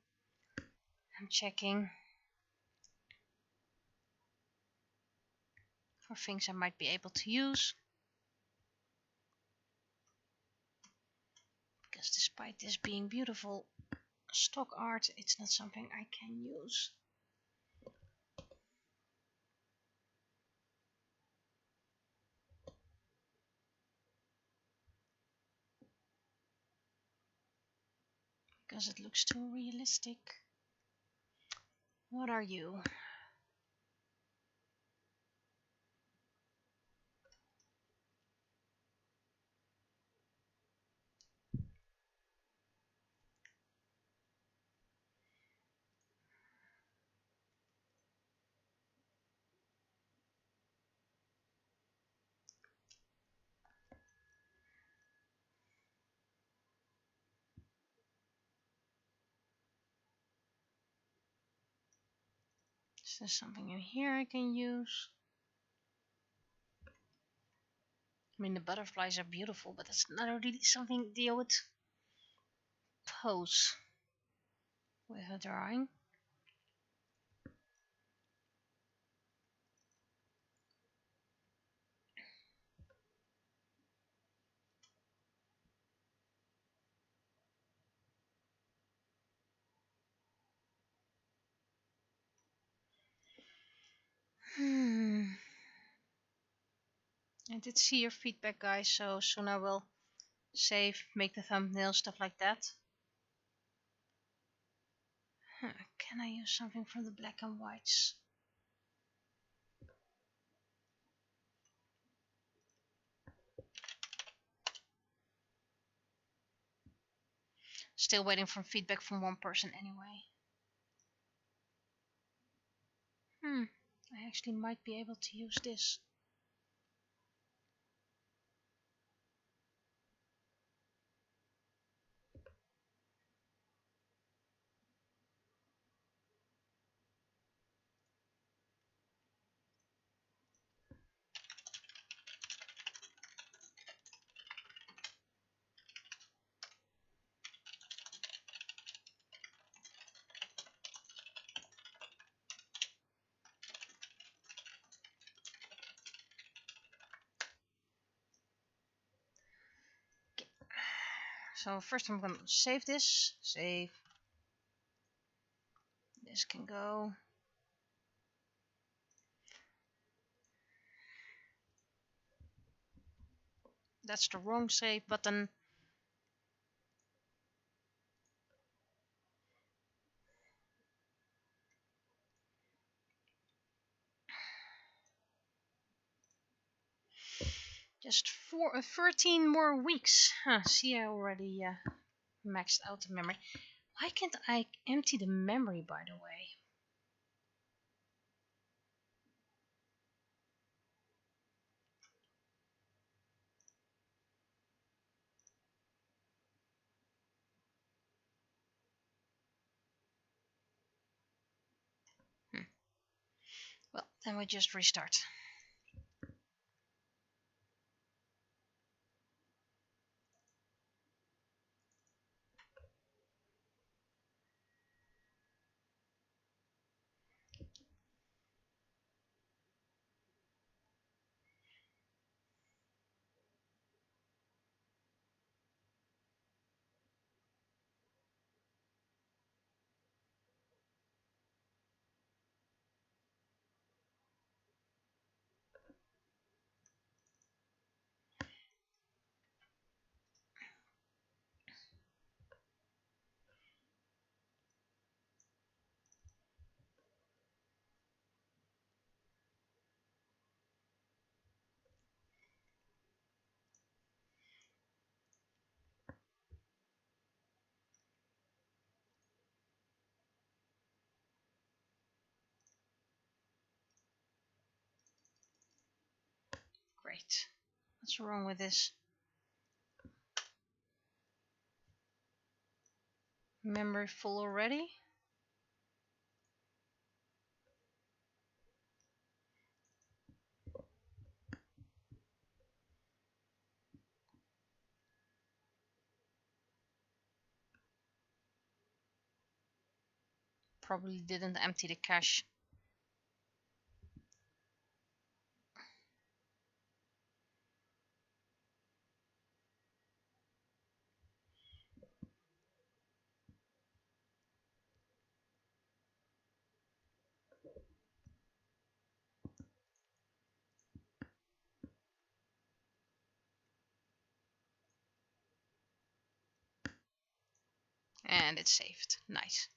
I'm checking for things I might be able to use. because despite this being beautiful stock art, it's not something I can use. Because it looks too realistic. What are you? Is there something in here I can use? I mean, the butterflies are beautiful, but that's not really something to deal with pose with a drawing. I did see your feedback, guys, so soon I will save, make the thumbnail, stuff like that. Can I use something from the black and whites? Still waiting for feedback from one person anyway. I actually might be able to use this. So first I'm going to save this. Save. This can go. That's the wrong save button. Just 13 more weeks. See, I already maxed out the memory. Why can't I empty the memory, by the way? Well, then we just restart. Great. What's wrong with this? Memory full already? Probably didn't empty the cache. And it's saved. Nice.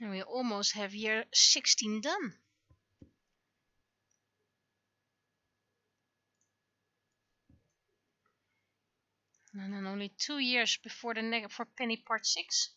And we almost have year 16 done. And then only 2 years before the for Penny Part 6.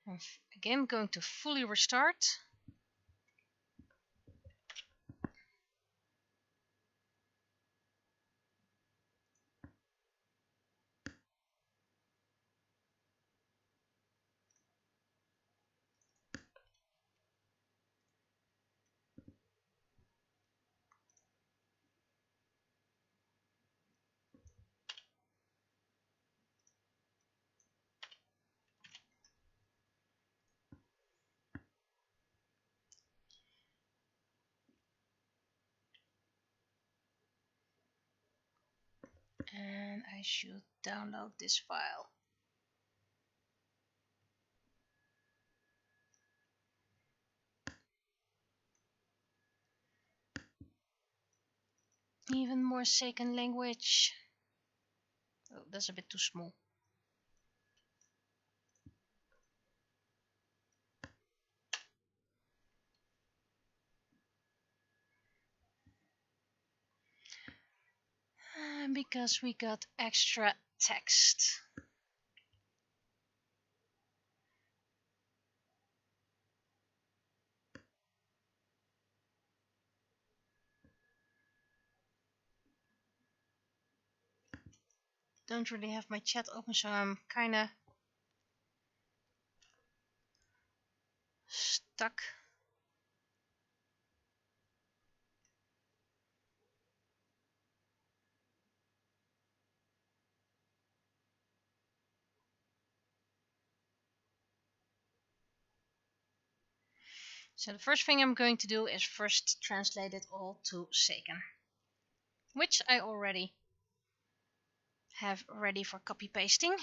I'm again going to fully restart. And I should download this file. Even more second language. Oh, that's a bit too small. Because we got extra text. Don't really have my chat open, so I'm kinda stuck. So the first thing I'm going to do is first translate it all to Seiken, which I already have ready for copy pasting.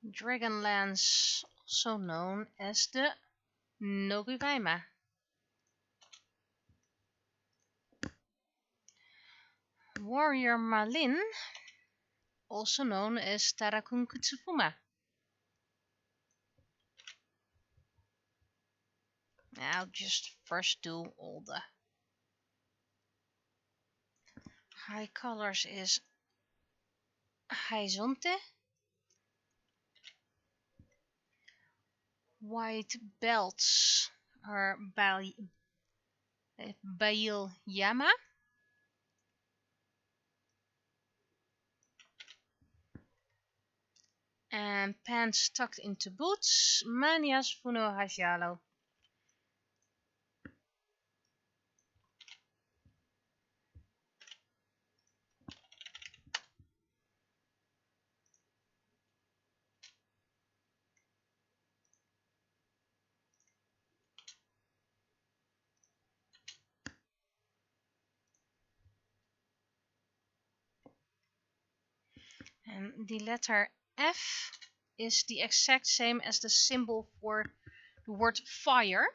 Dragonlance, also known as the Nogugaima. Warrior Malin, also known as Tarakun Kutsufuma. I'll just first do all the high colors is Horizonte. White belts are Bail Yama. And pants tucked into boots, Manias Funo Hajalo. And the letter F is the exact same as the symbol for the word fire.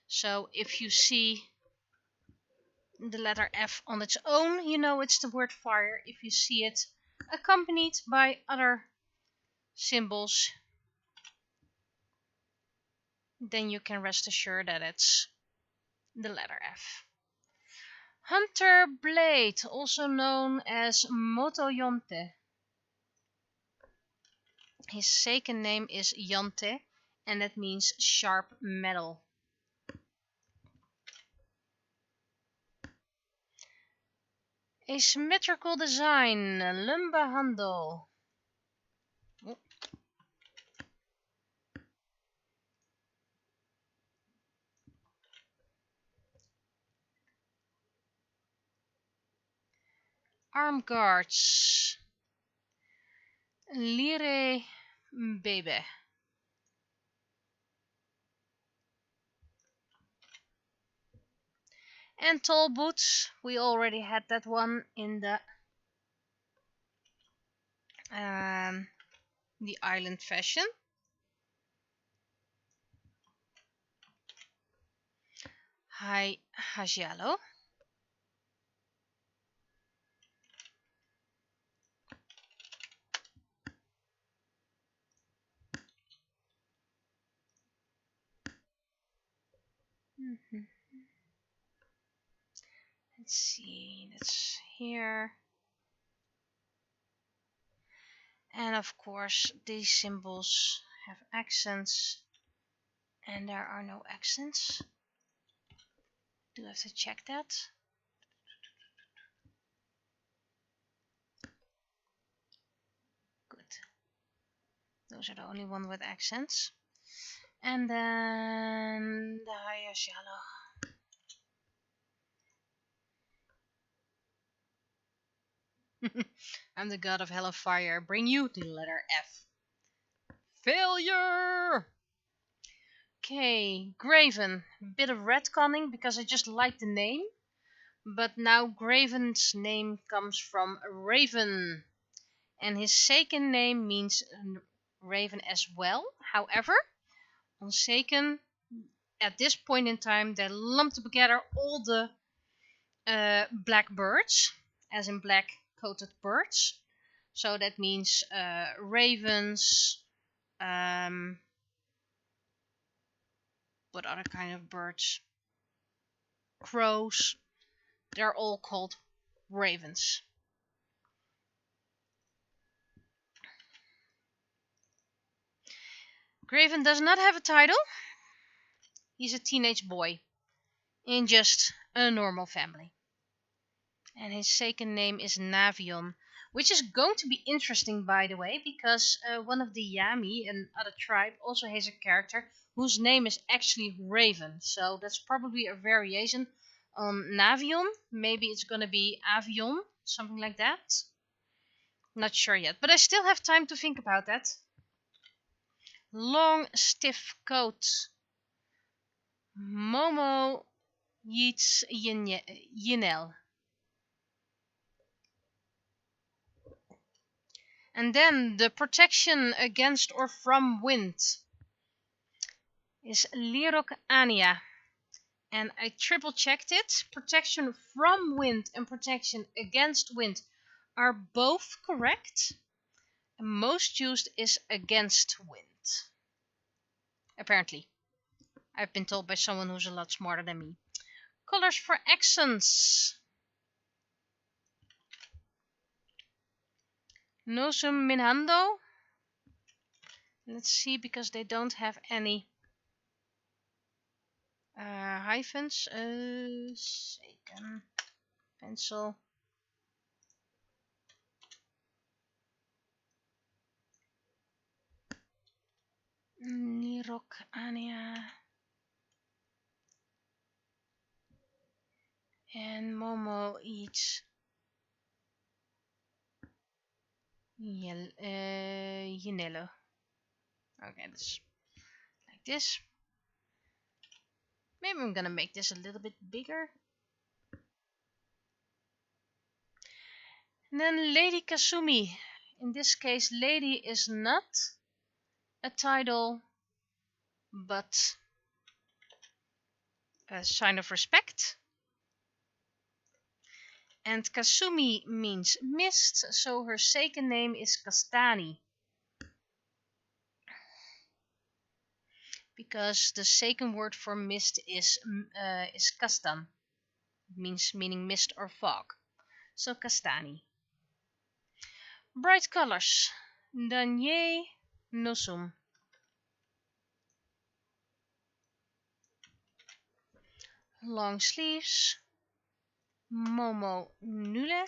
So if you see the letter F on its own, you know it's the word fire. If you see it accompanied by other symbols, then you can rest assured that it's the letter F. Hunter Blade, also known as Motoyonte. His second name is Yante, and that means sharp metal. Asymmetrical design, Lumba handle. Oh. Arm guards, Lire Bebe. And tall boots, we already had that one in the island fashion. Hi Hajialo. Let's see, that's here. And of course, these symbols have accents, and there are no accents. Do I have to check that? Good. Those are the only one with accents. And then the Hayashalo. I'm the god of hell and fire. Bring you to the letter F. Failure! Okay, Graven. Bit of retconning because I just like the name. But now Graven's name comes from Raven. And his second name means Raven as well. However, on Seiken, at this point in time, they lumped together all the black birds, as in black coated birds. So that means ravens, what other kind of birds? Crows. They're all called ravens. Graven does not have a title. He's a teenage boy in just a normal family. And his second name is Navion, which is going to be interesting, by the way, because one of the Yami, another tribe, also has a character whose name is actually Raven. So that's probably a variation on Navion. Maybe it's going to be Avion, something like that. Not sure yet, but I still have time to think about that. Long, stiff coat. Momo Yeats Yinel. And then the protection against or from wind is Lirok Ania. And I triple checked it. Protection from wind and protection against wind are both correct. And most used is against wind. Apparently. I've been told by someone who's a lot smarter than me. Colors for accents. Nosum Minhando. Let's see, because they don't have any hyphens. Seiken. Pencil. Nirok Ania. And Momo eats Yinelo. Okay, that's like this. Maybe I'm gonna make this a little bit bigger. And then Lady Kasumi. In this case, Lady is not a title, but a sign of respect. And Kasumi means mist, so her second name is Kastani. Because the second word for mist is kastan. meaning mist or fog. So castani. Bright colors. Danye nosum. Long sleeves. Momo nule.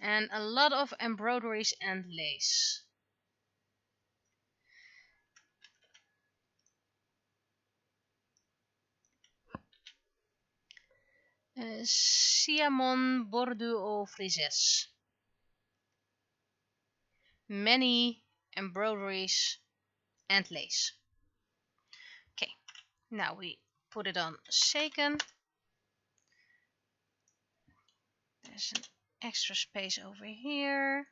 And a lot of embroideries and lace. Siamon Bordeaux frises. Many embroideries and lace. Okay, now we put it on shaken. There's an extra space over here.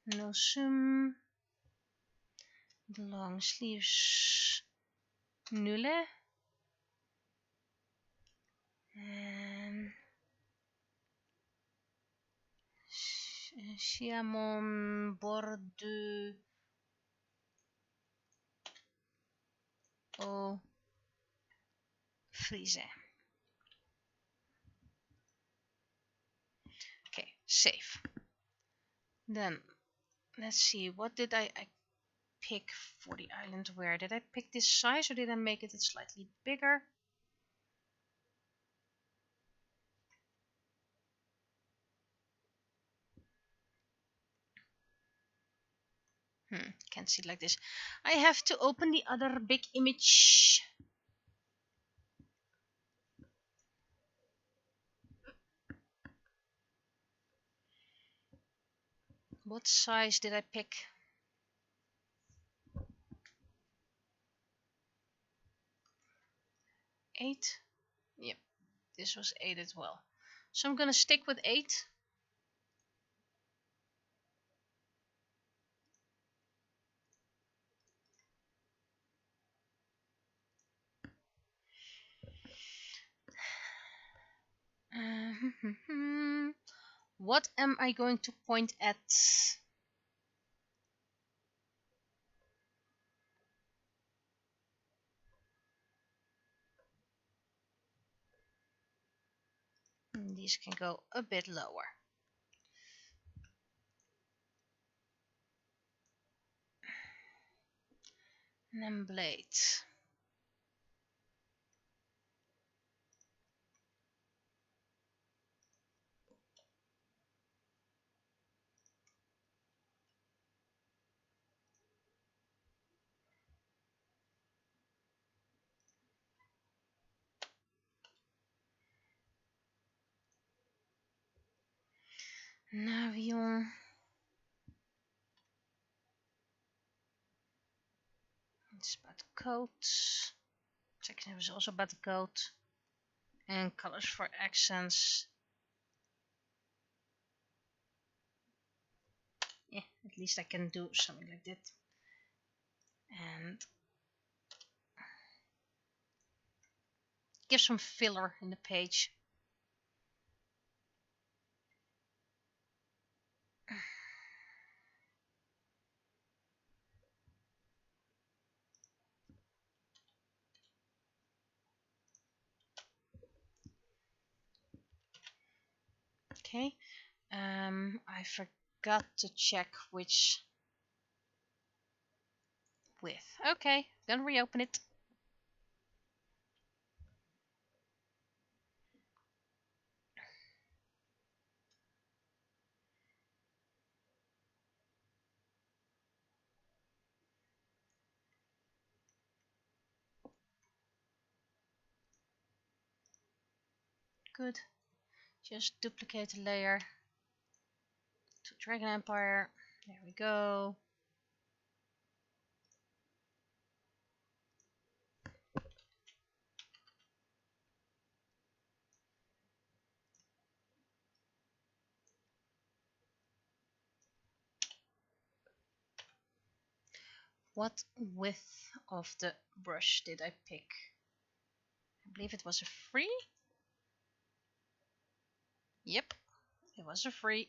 No sum. The long sleeves. Nule. And Siamon Bordeaux Frise. Okay, save. Then let's see, what did I pick for the island wear? Did I pick this size or did I make it slightly bigger? Can't see it like this. I have to open the other big image. What size did I pick? 8? Yep, this was 8 as well. So I'm gonna stick with 8. What am I going to point at? These can go a bit lower. And then blade. Navion. It's about the coat. Section is also about the coat. And colors for accents. Yeah, at least I can do something like that. And give some filler in the page. Okay, I forgot to check which width. Okay, gonna reopen it. Good. Just duplicate the layer to Dragon Empire. There we go. What width of the brush did I pick? I believe it was a 3. Yep, it was a 3.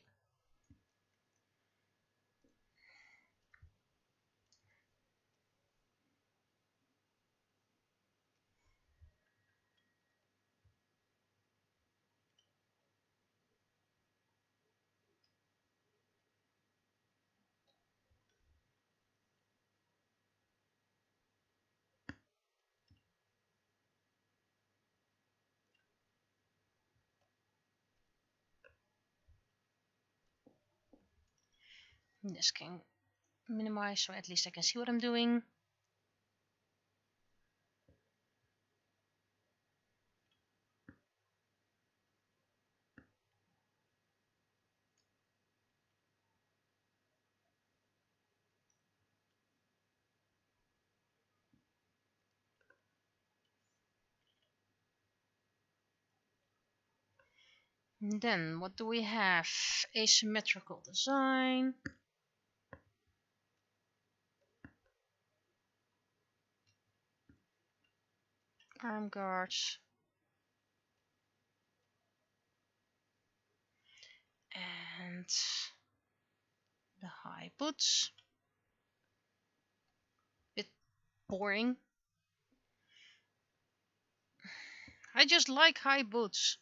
This can minimize so at least I can see what I'm doing. And then what do we have? Asymmetrical design. Arm guards. And the high boots. Bit boring. I just like high boots.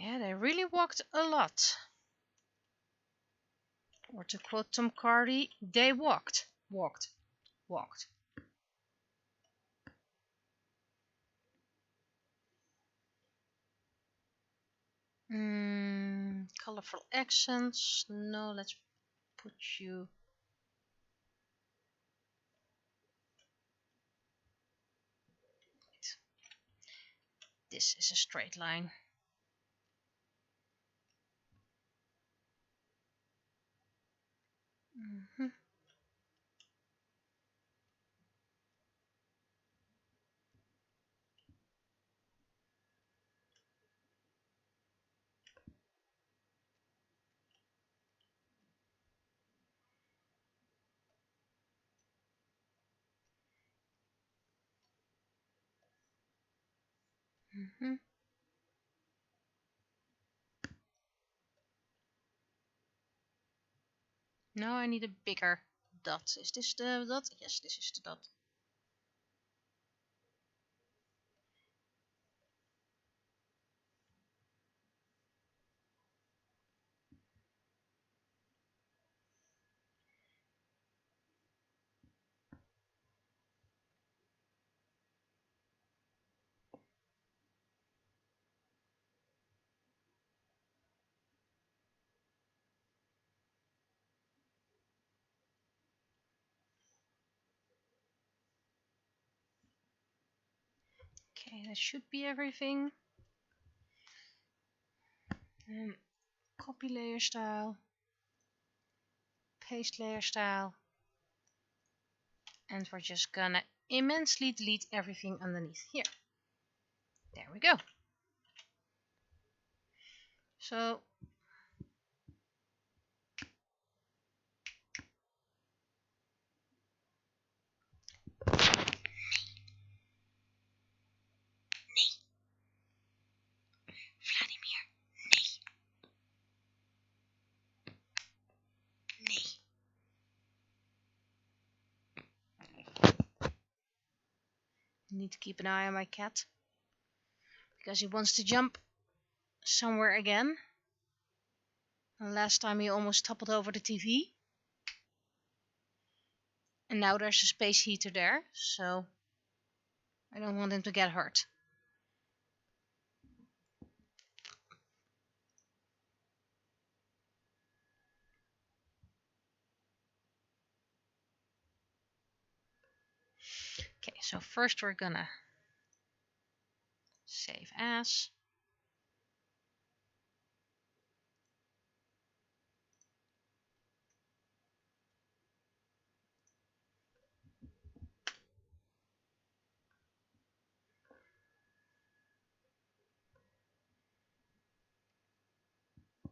Yeah, they really walked a lot. Or to quote Tom Cardy, they walked. Walked. Colorful accents. No, let's put you. This is a straight line. Mm-hmm. Mm-hmm. Now I need a bigger dot. Is this the dot? Yes, this is the dot. Okay, that should be everything. Copy layer style. Paste layer style. And we're just gonna immensely delete everything underneath here. There we go. So need to keep an eye on my cat because he wants to jump somewhere again. And last time he almost toppled over the TV. And now there's a space heater there, so I don't want him to get hurt. Okay, so first we're gonna save as.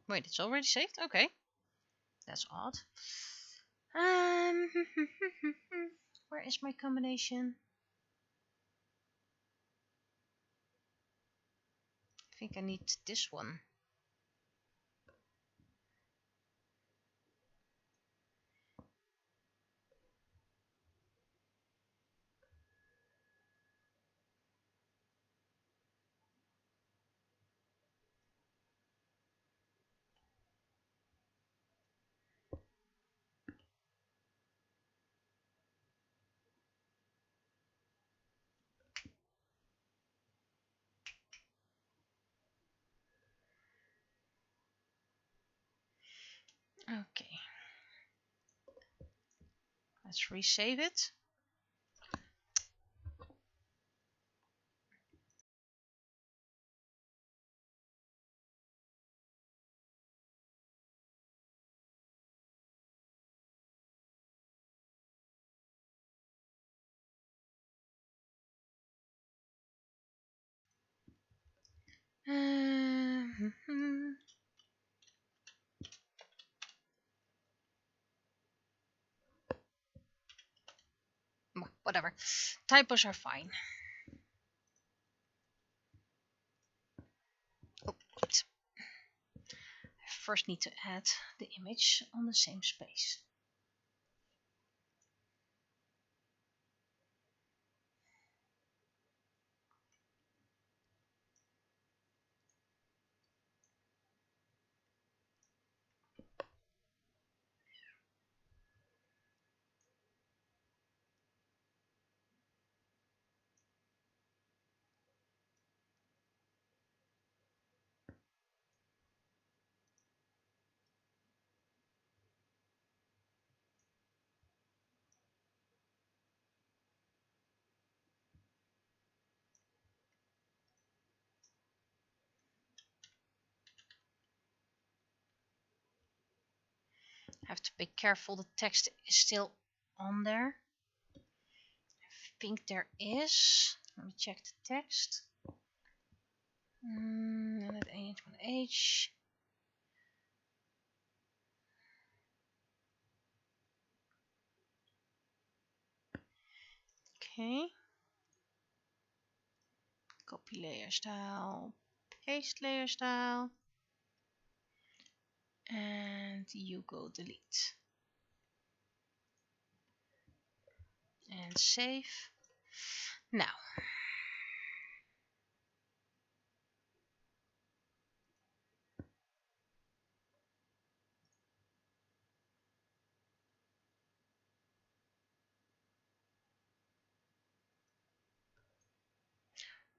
Wait, it's already saved? Okay. That's odd. Where is my combination? I think I need this one. Okay. Let's resave it. Whatever. Typos are fine. Oh, oops. I first need to add the image on the same space. Have to be careful, the text is still on there. I think there is. Let me check the text. Edit H. Okay. Copy layer style. Paste layer style. And you go delete. And save. Now.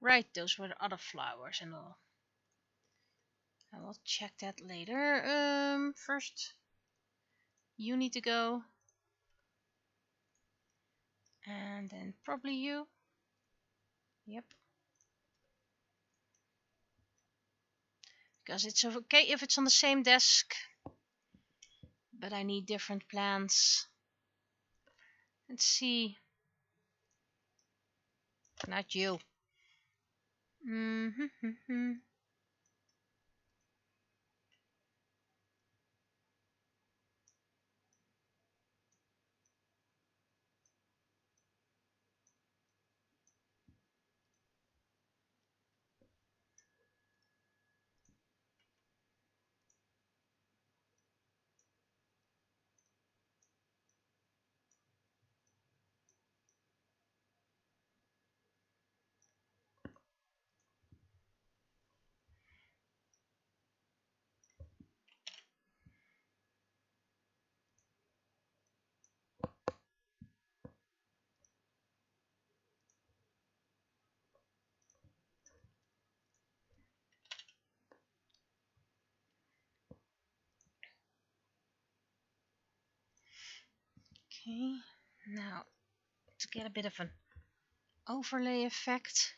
Right, those were the other flowers and all. I will check that later. First, you need to go. And then probably you. Yep. Because it's okay if it's on the same desk. But I need different plans. Let's see. Not you. Okay. Now, to get a bit of an overlay effect.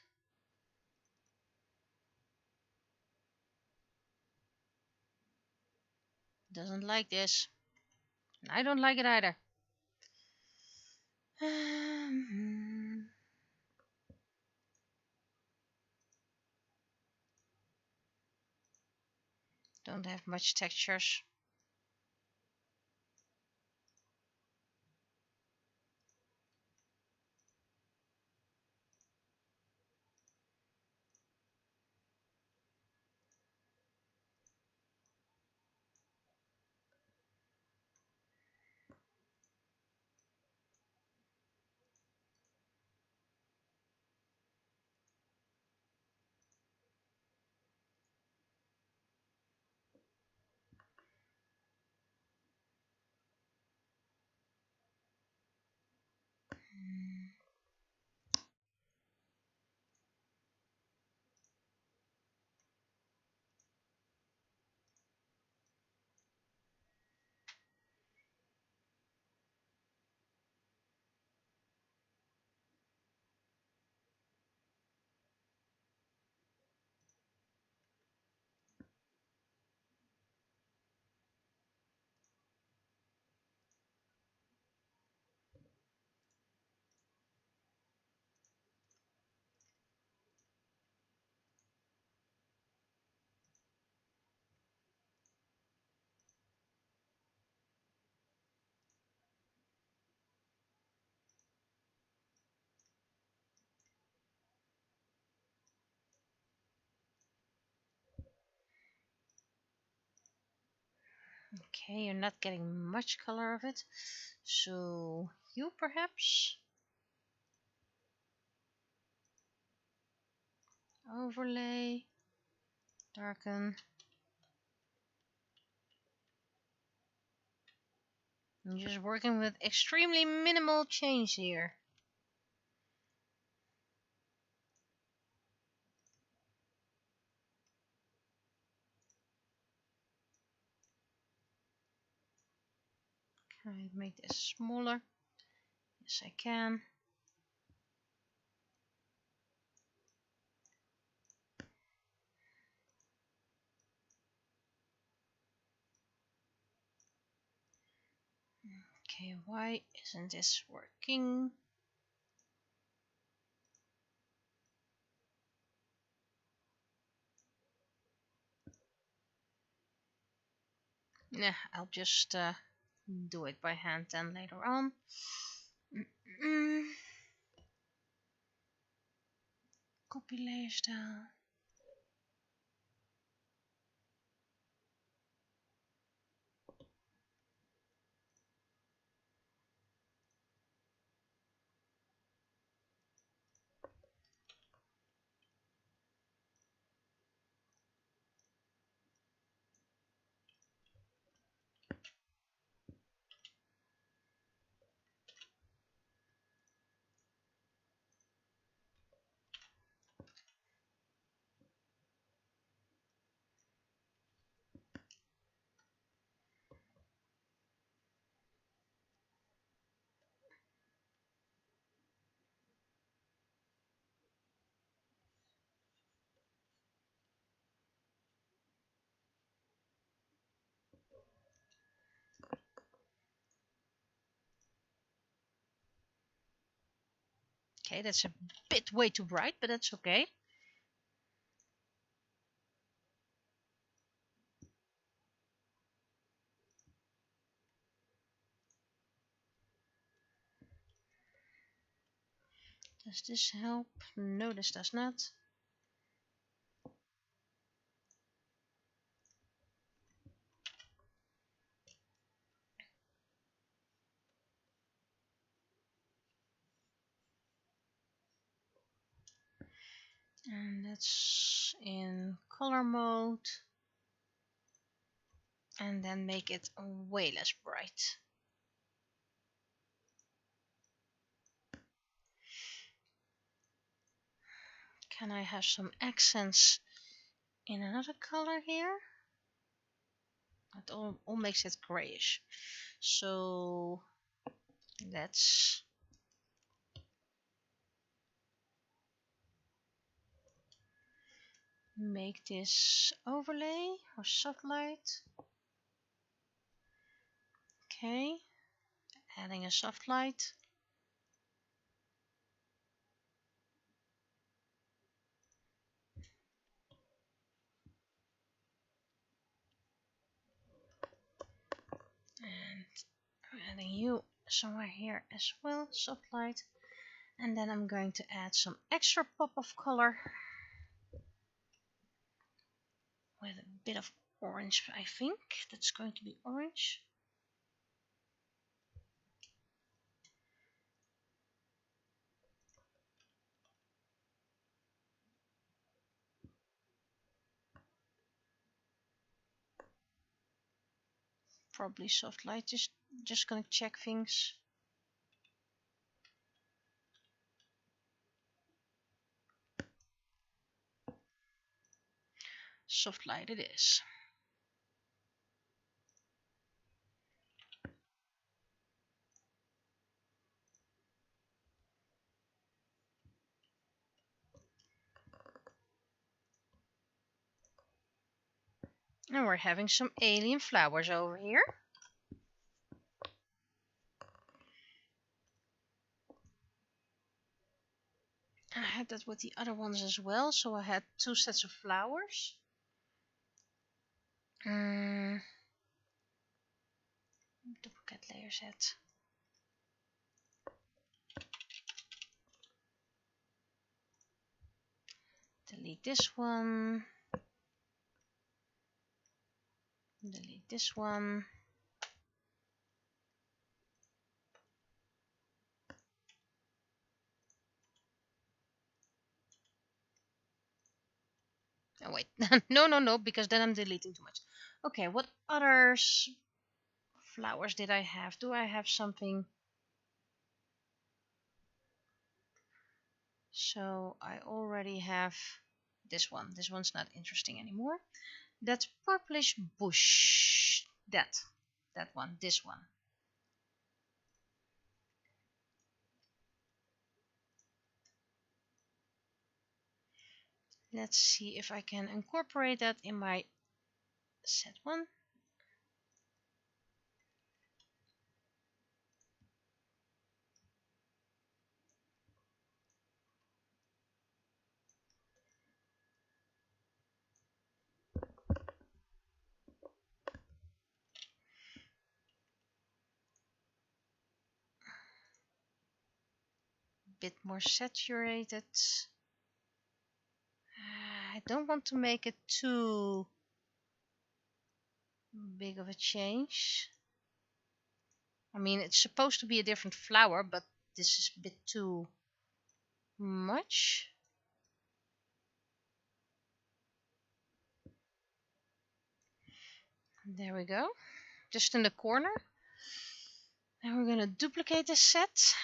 Doesn't like this. And I don't like it either. Don't have much textures. Okay, you're not getting much color of it. So you perhaps overlay, darken. I'm just working with extremely minimal change here. Can I make this smaller? Yes, I can. Okay, why isn't this working? Nah, I'll just do it by hand then later on. Copy layer style. Okay, that's a bit way too bright, but that's okay. Does this help? No, this does not. And that's in color mode. And then make it way less bright. Can I have some accents in another color here? It all makes it grayish. So let's make this overlay or soft light. Okay, adding a soft light. And I'm adding you somewhere here as well, soft light. And then I'm going to add some extra pop of color with a bit of orange. I think that's going to be orange. Probably soft light, just gonna check things. Soft light it is. And we're having some alien flowers over here. I had that with the other ones as well, so I had 2 sets of flowers. Duplicate layer set. Delete this one. Delete this one. No, because then I'm deleting too much. Okay, what other flowers did I have? Do I have something? So I already have this one. This one's not interesting anymore. That's purplish bush. That one. This one. Let's see if I can incorporate that in my set one. Bit more saturated. I don't want to make it too big of a change. I mean, it's supposed to be a different flower, but this is a bit too much. There we go. Just in the corner. And we're gonna duplicate this set.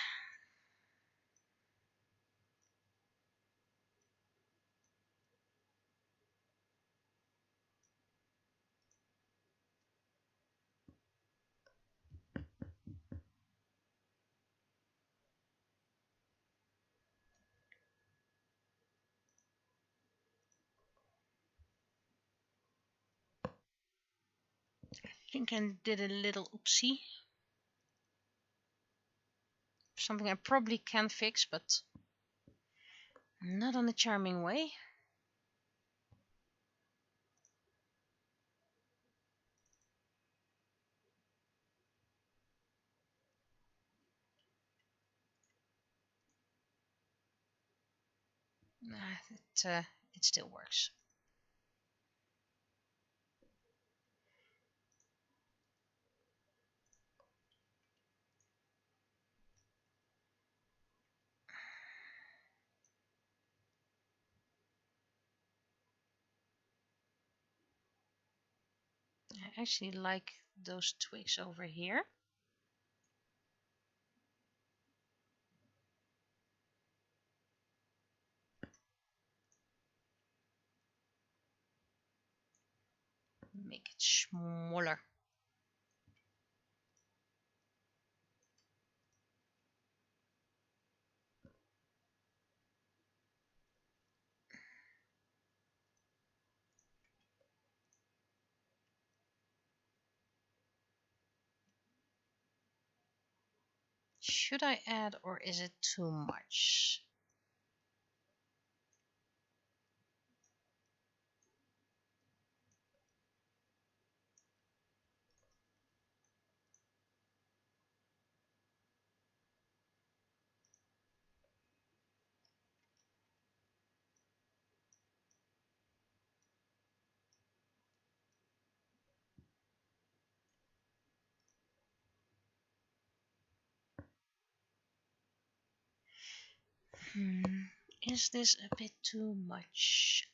I think I did a little oopsie. Something I probably can fix, but not on a charming way. It still works. I actually like those twigs over here. Make it smaller. Should I add, or is it too much? Is this a bit too much?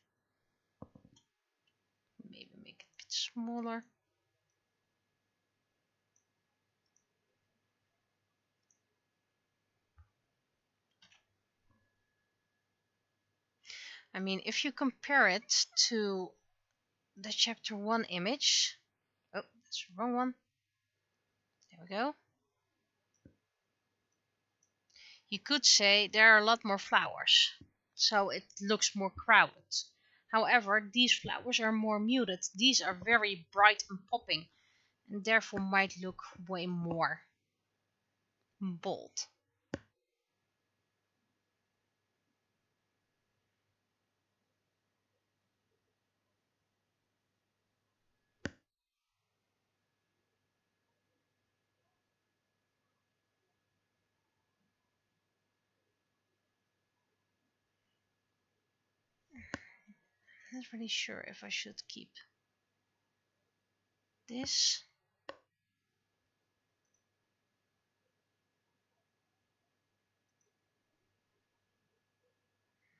Maybe make it a bit smaller. I mean, if you compare it to the chapter 1 image. Oh, that's the wrong one. There we go. You could say there are a lot more flowers, so it looks more crowded. However, these flowers are more muted. These are very bright and popping, and therefore might look way more bold. I'm not really sure if I should keep this.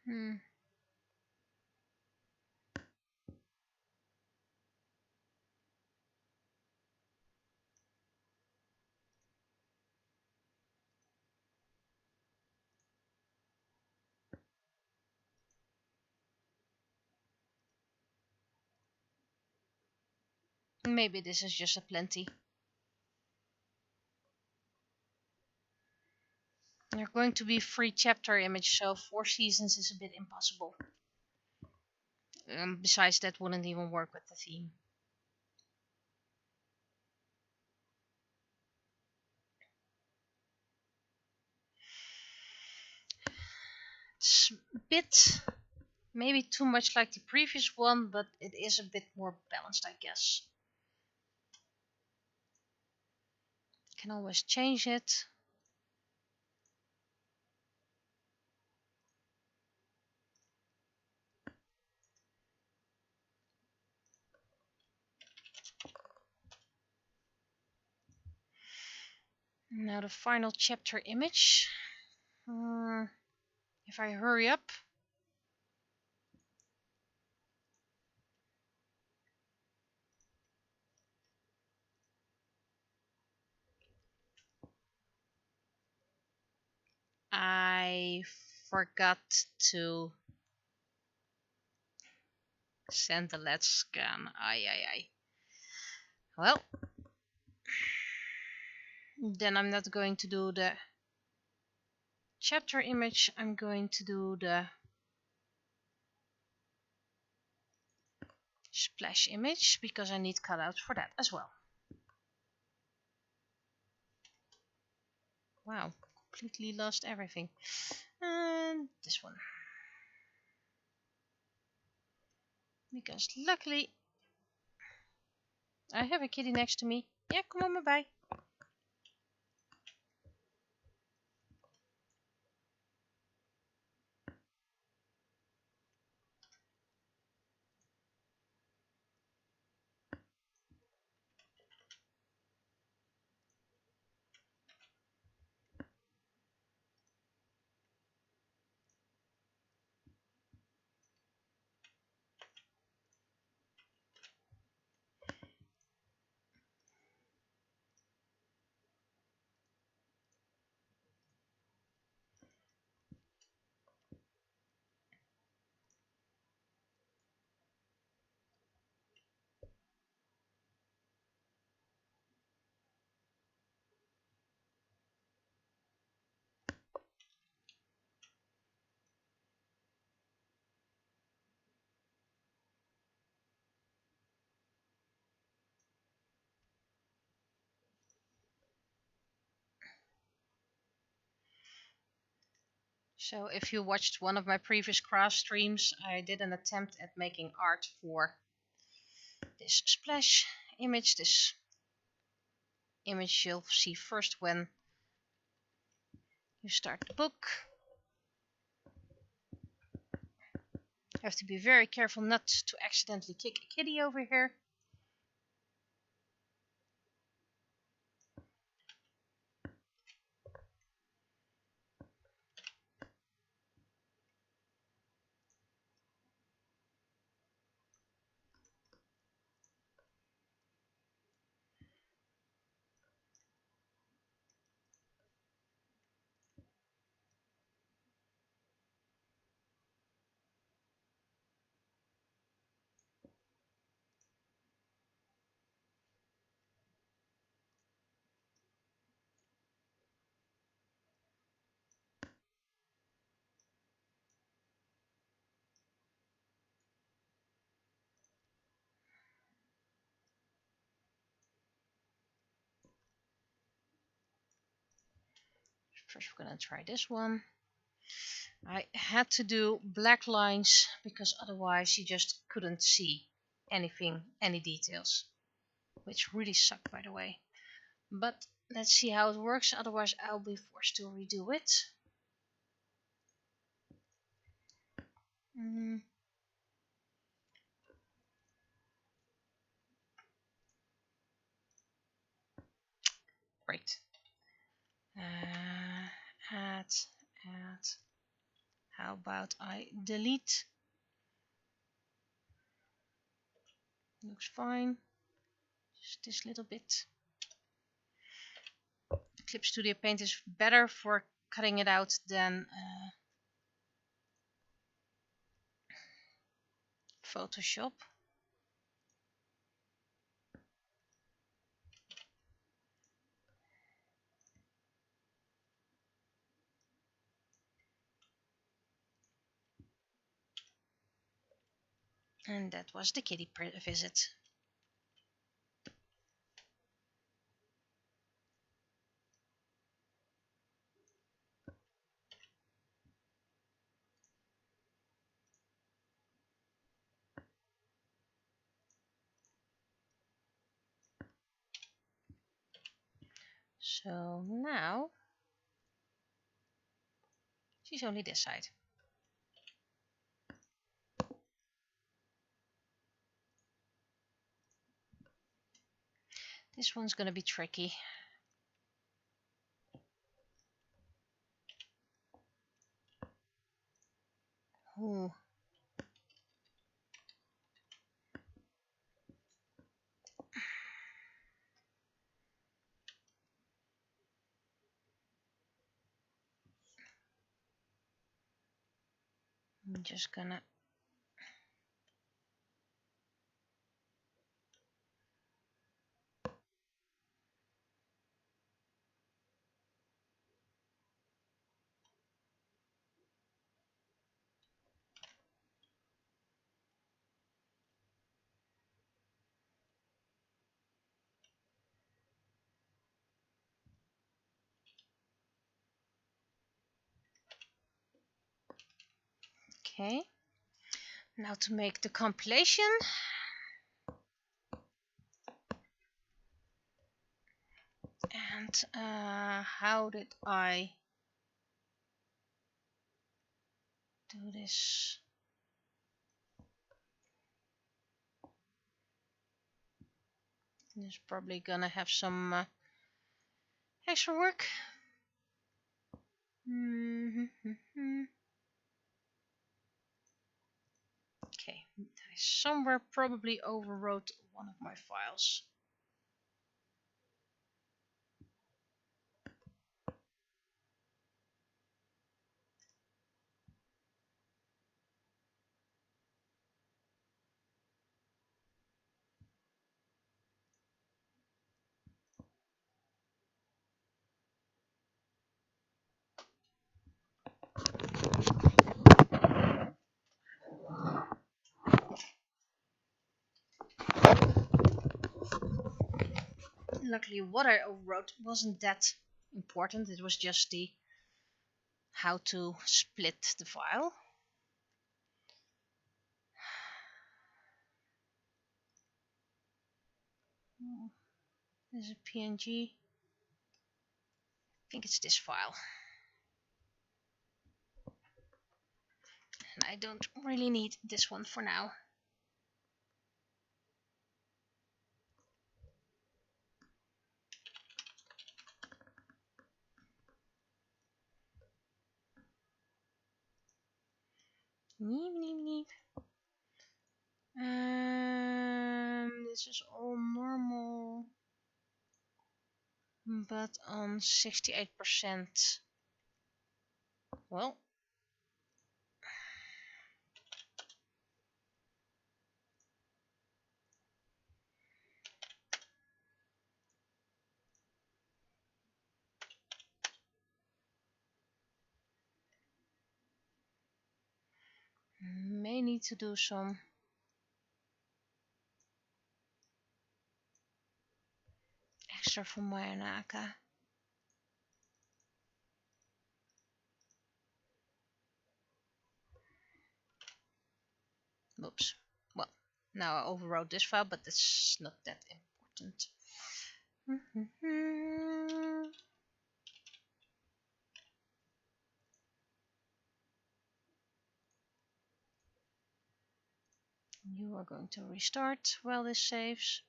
Hmm. Maybe this is just a plenty. They're going to be free chapter image, so 4 seasons is a bit impossible. Besides, that wouldn't even work with the theme. It's a bit, maybe too much like the previous one, but it is a bit more balanced, I guess. Can always change it. Now the final chapter image. If I hurry up. I forgot to send the let's scan. Aye. Well, then I'm not going to do the chapter image. I'm going to do the splash image because I need cutouts for that as well. Wow, completely lost everything. And this one. Because luckily I have a kitty next to me. Yeah, come on, bye. So if you watched one of my previous craft streams, I did an attempt at making art for this splash image. This image you'll see first when you start the book. You have to be very careful not to accidentally kick a kitty over here. First we're gonna try this one. I had to do black lines because otherwise you just couldn't see anything, any details. Which really sucked, by the way. But let's see how it works, otherwise I'll be forced to redo it. Great. Add. How about I delete? Looks fine. Just this little bit. Clip Studio Paint is better for cutting it out than Photoshop. And that was the kitty visit. So now she's only this side. This one's gonna be tricky. Ooh. I'm just gonna okay. Now to make the compilation. And how did I do this? This is probably gonna have some extra work. Okay, I somewhere probably overwrote one of my files. Luckily, what I overwrote wasn't that important. It was just the how to split the file. There's a PNG. I think it's this file. And I don't really need this one for now. Neep, neep, neep. This is all normal, but on 68%. Well, may need to do some extra for Mayanaka. Oops. Well, now I overwrote this file, but it's not that important. You are going to restart while this saves.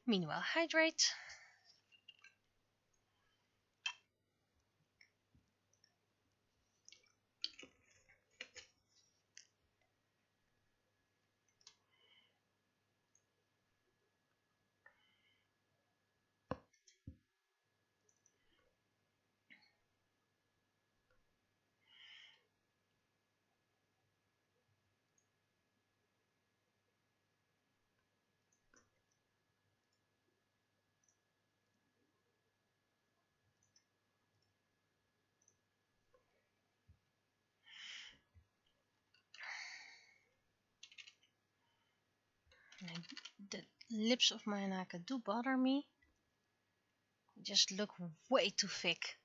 Meanwhile, hydrate. the lips of my Anaka do bother me. They just look way too thick.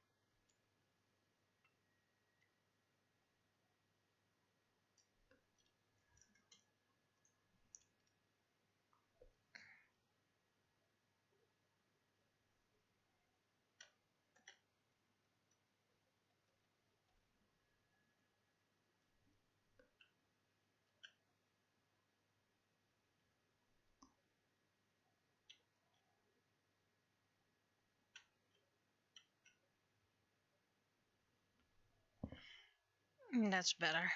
That's better.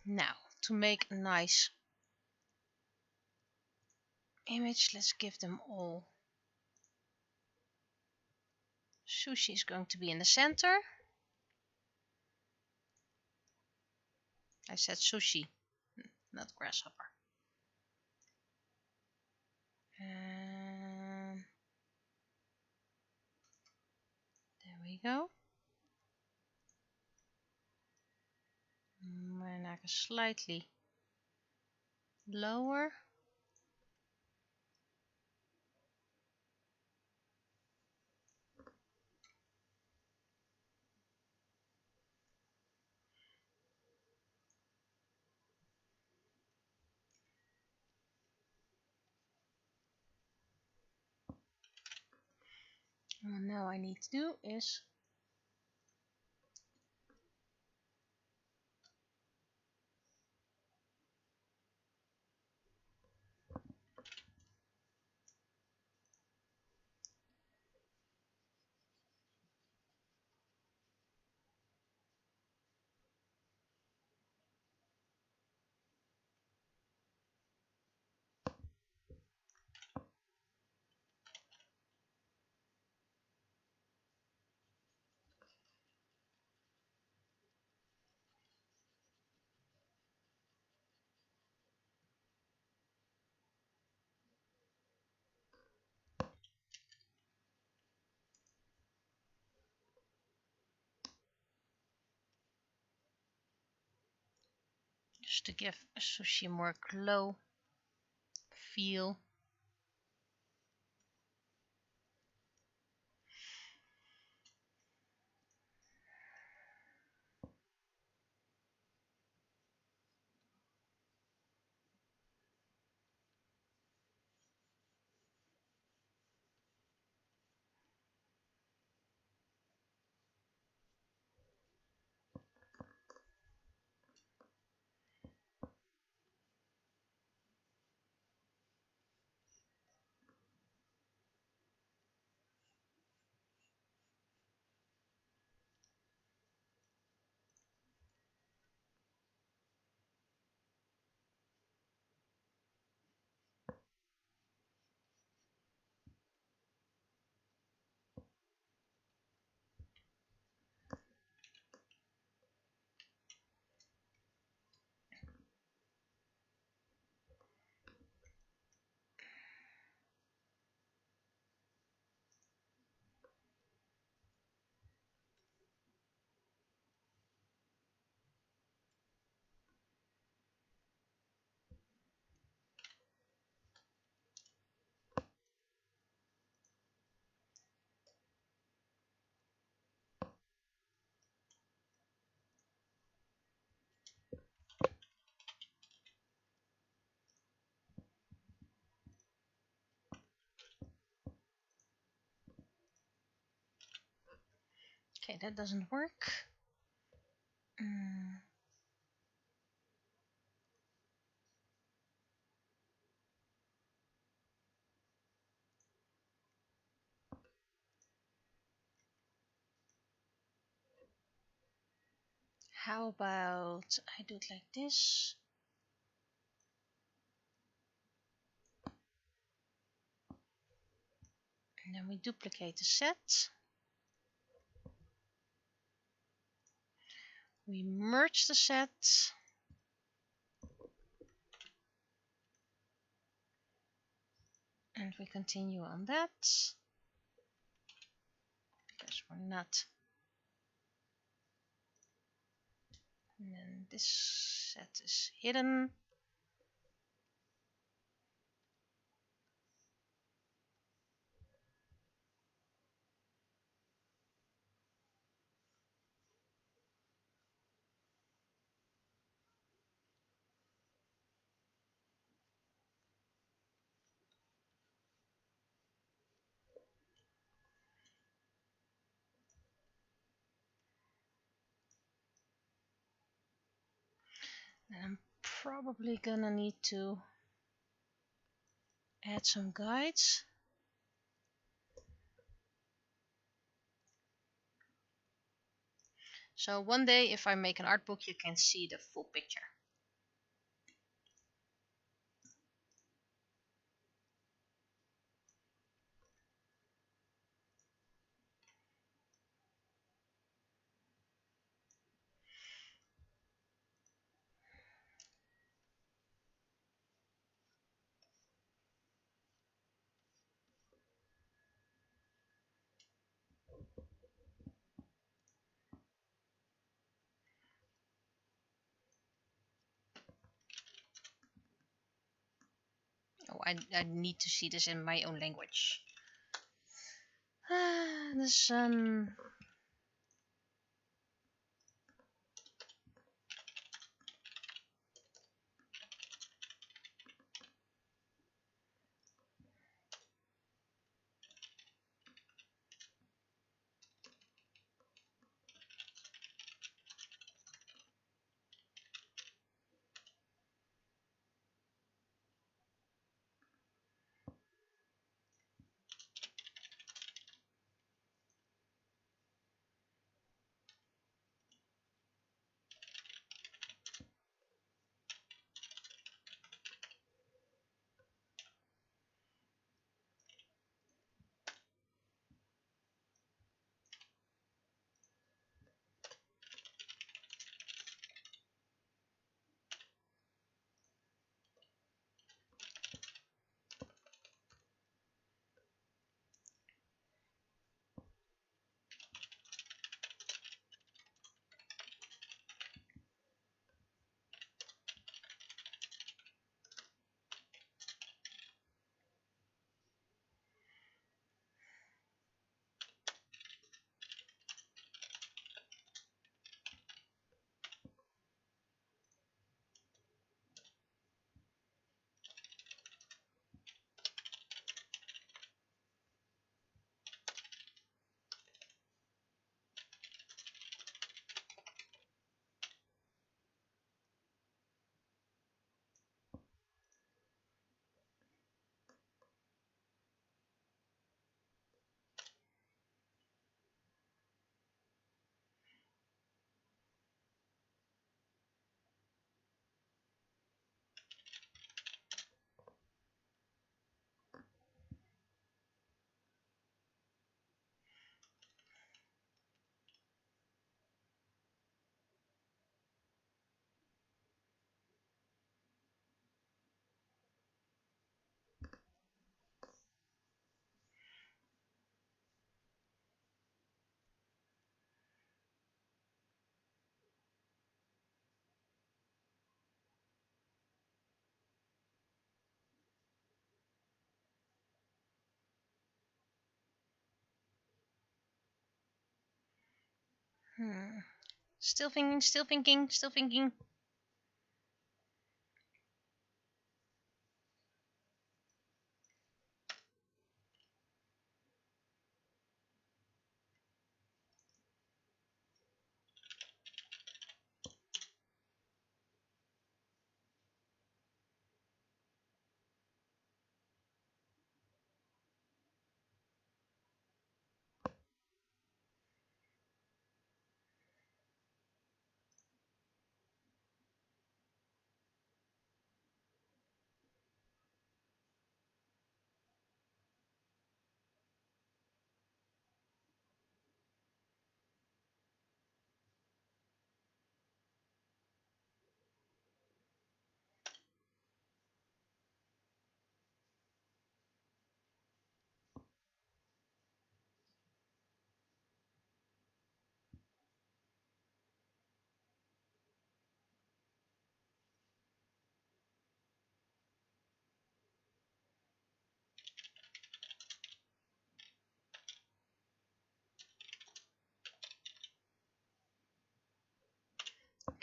Now, to make a nice image, let's give them all. Sushi is going to be in the center. I said sushi, not grasshopper. And there we go. My neck is slightly lower. And what now I need to do is just to give a sushi more glow feel. Okay, that doesn't work. How about I do it like this? And then we duplicate the set. We merge the set. And we continue on that. Because we're not And then this set is hidden. And I'm probably gonna need to add some guides. So one day if I make an art book you can see the full picture. Oh, I need to see this in my own language. The sun. Still thinking, still thinking, still thinking.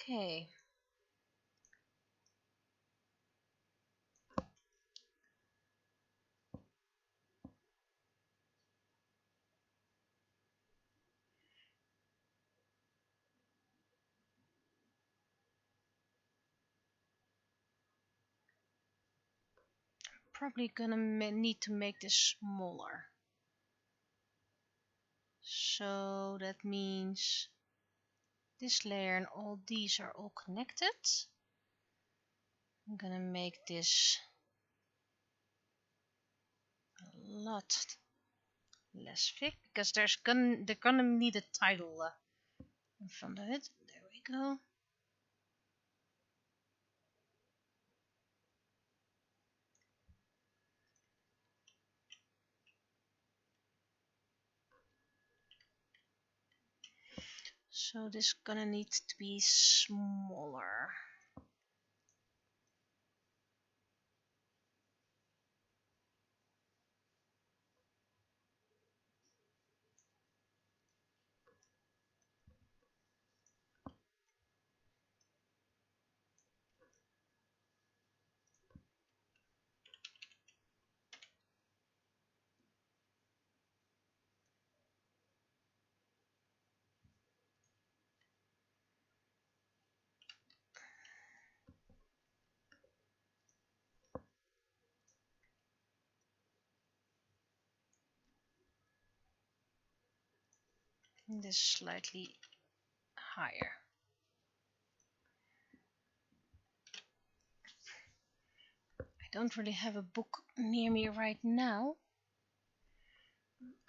Okay. Probably gonna need to make this smaller. So that means this layer and all these are all connected. I'm gonna make this a lot less thick because they're gonna need a title in front of it. There we go. So this is gonna need to be smaller. And this slightly higher. I don't really have a book near me right now.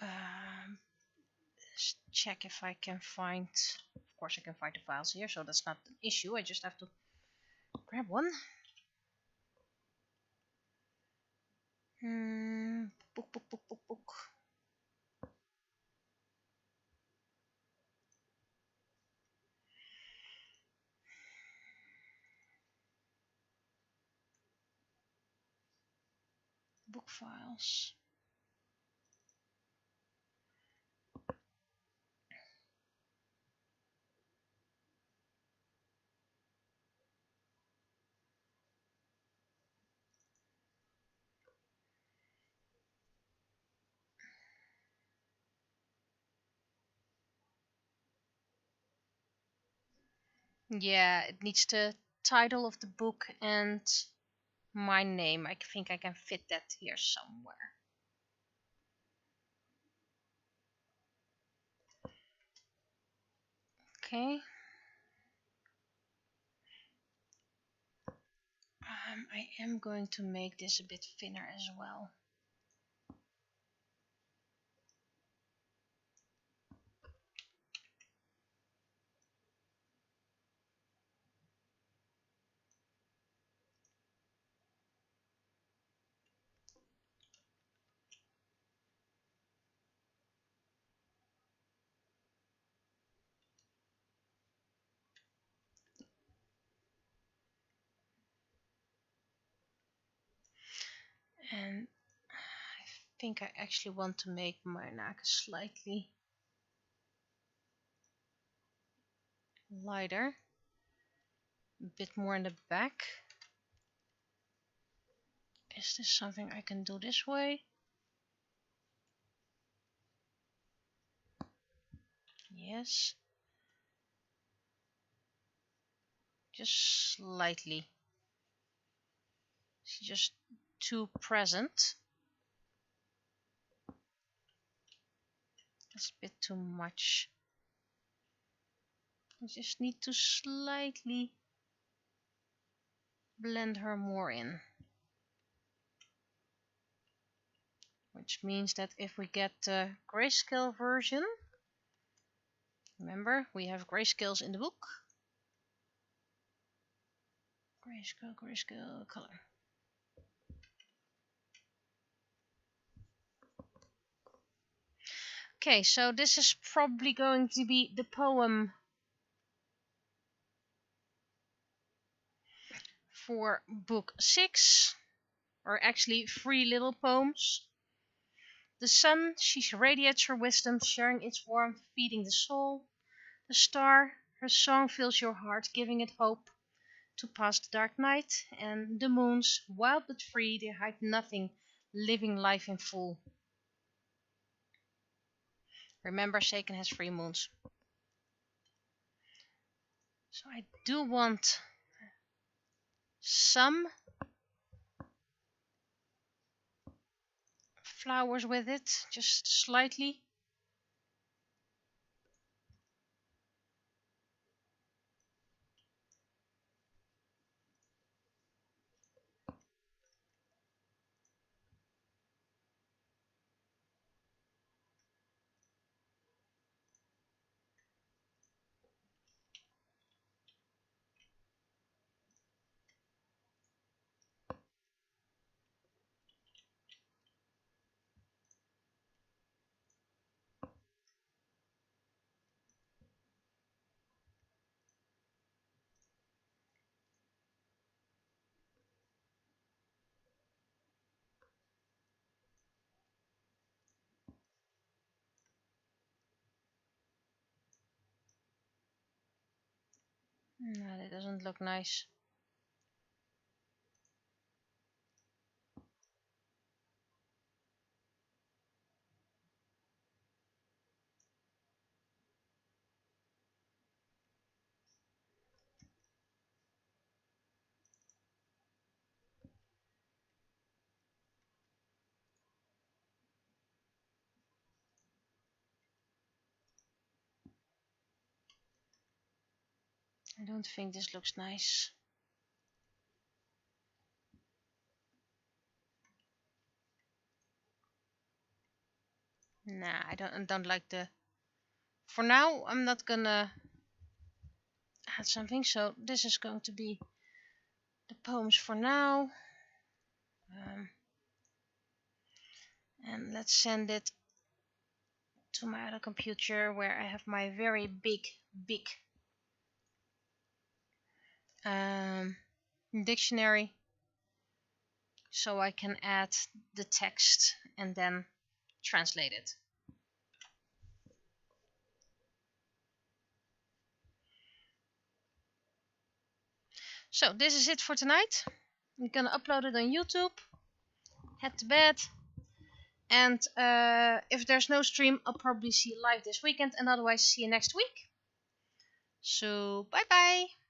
Let's check if I can find. Of course, I can find the files here, so that's not an issue. I just have to grab one. Book. Book files. Yeah, it needs the title of the book and my name. I think I can fit that here somewhere. Okay. I am going to make this a bit thinner as well. And I think I actually want to make my neck slightly lighter. A bit more in the back. Is this something I can do this way? Yes. Just slightly. It's just too present. It's a bit too much. I just need to slightly blend her more in. Which means that if we get the grayscale version, remember we have grayscales in the book. Grayscale, color. Okay, so this is probably going to be the poem for book 6, or actually 3 little poems. The sun, she radiates her wisdom, sharing its warmth, feeding the soul. The star, Her song fills your heart, giving it hope to pass the dark night. And the moons, wild but free, they hide nothing, living life in full. Remember, Shaken has 3 moons. So I do want some flowers with it, just slightly. No, that doesn't look nice. I don't think this looks nice. Nah, I don't like the... For now, I'm not gonna add something, so this is going to be the poems for now. And let's send it to my other computer where I have my very big dictionary, so I can add the text and then translate it. So this is it for tonight. I'm gonna upload it on YouTube, head to bed, and if there's no stream, I'll probably see you live this weekend, and otherwise see you next week. So bye bye.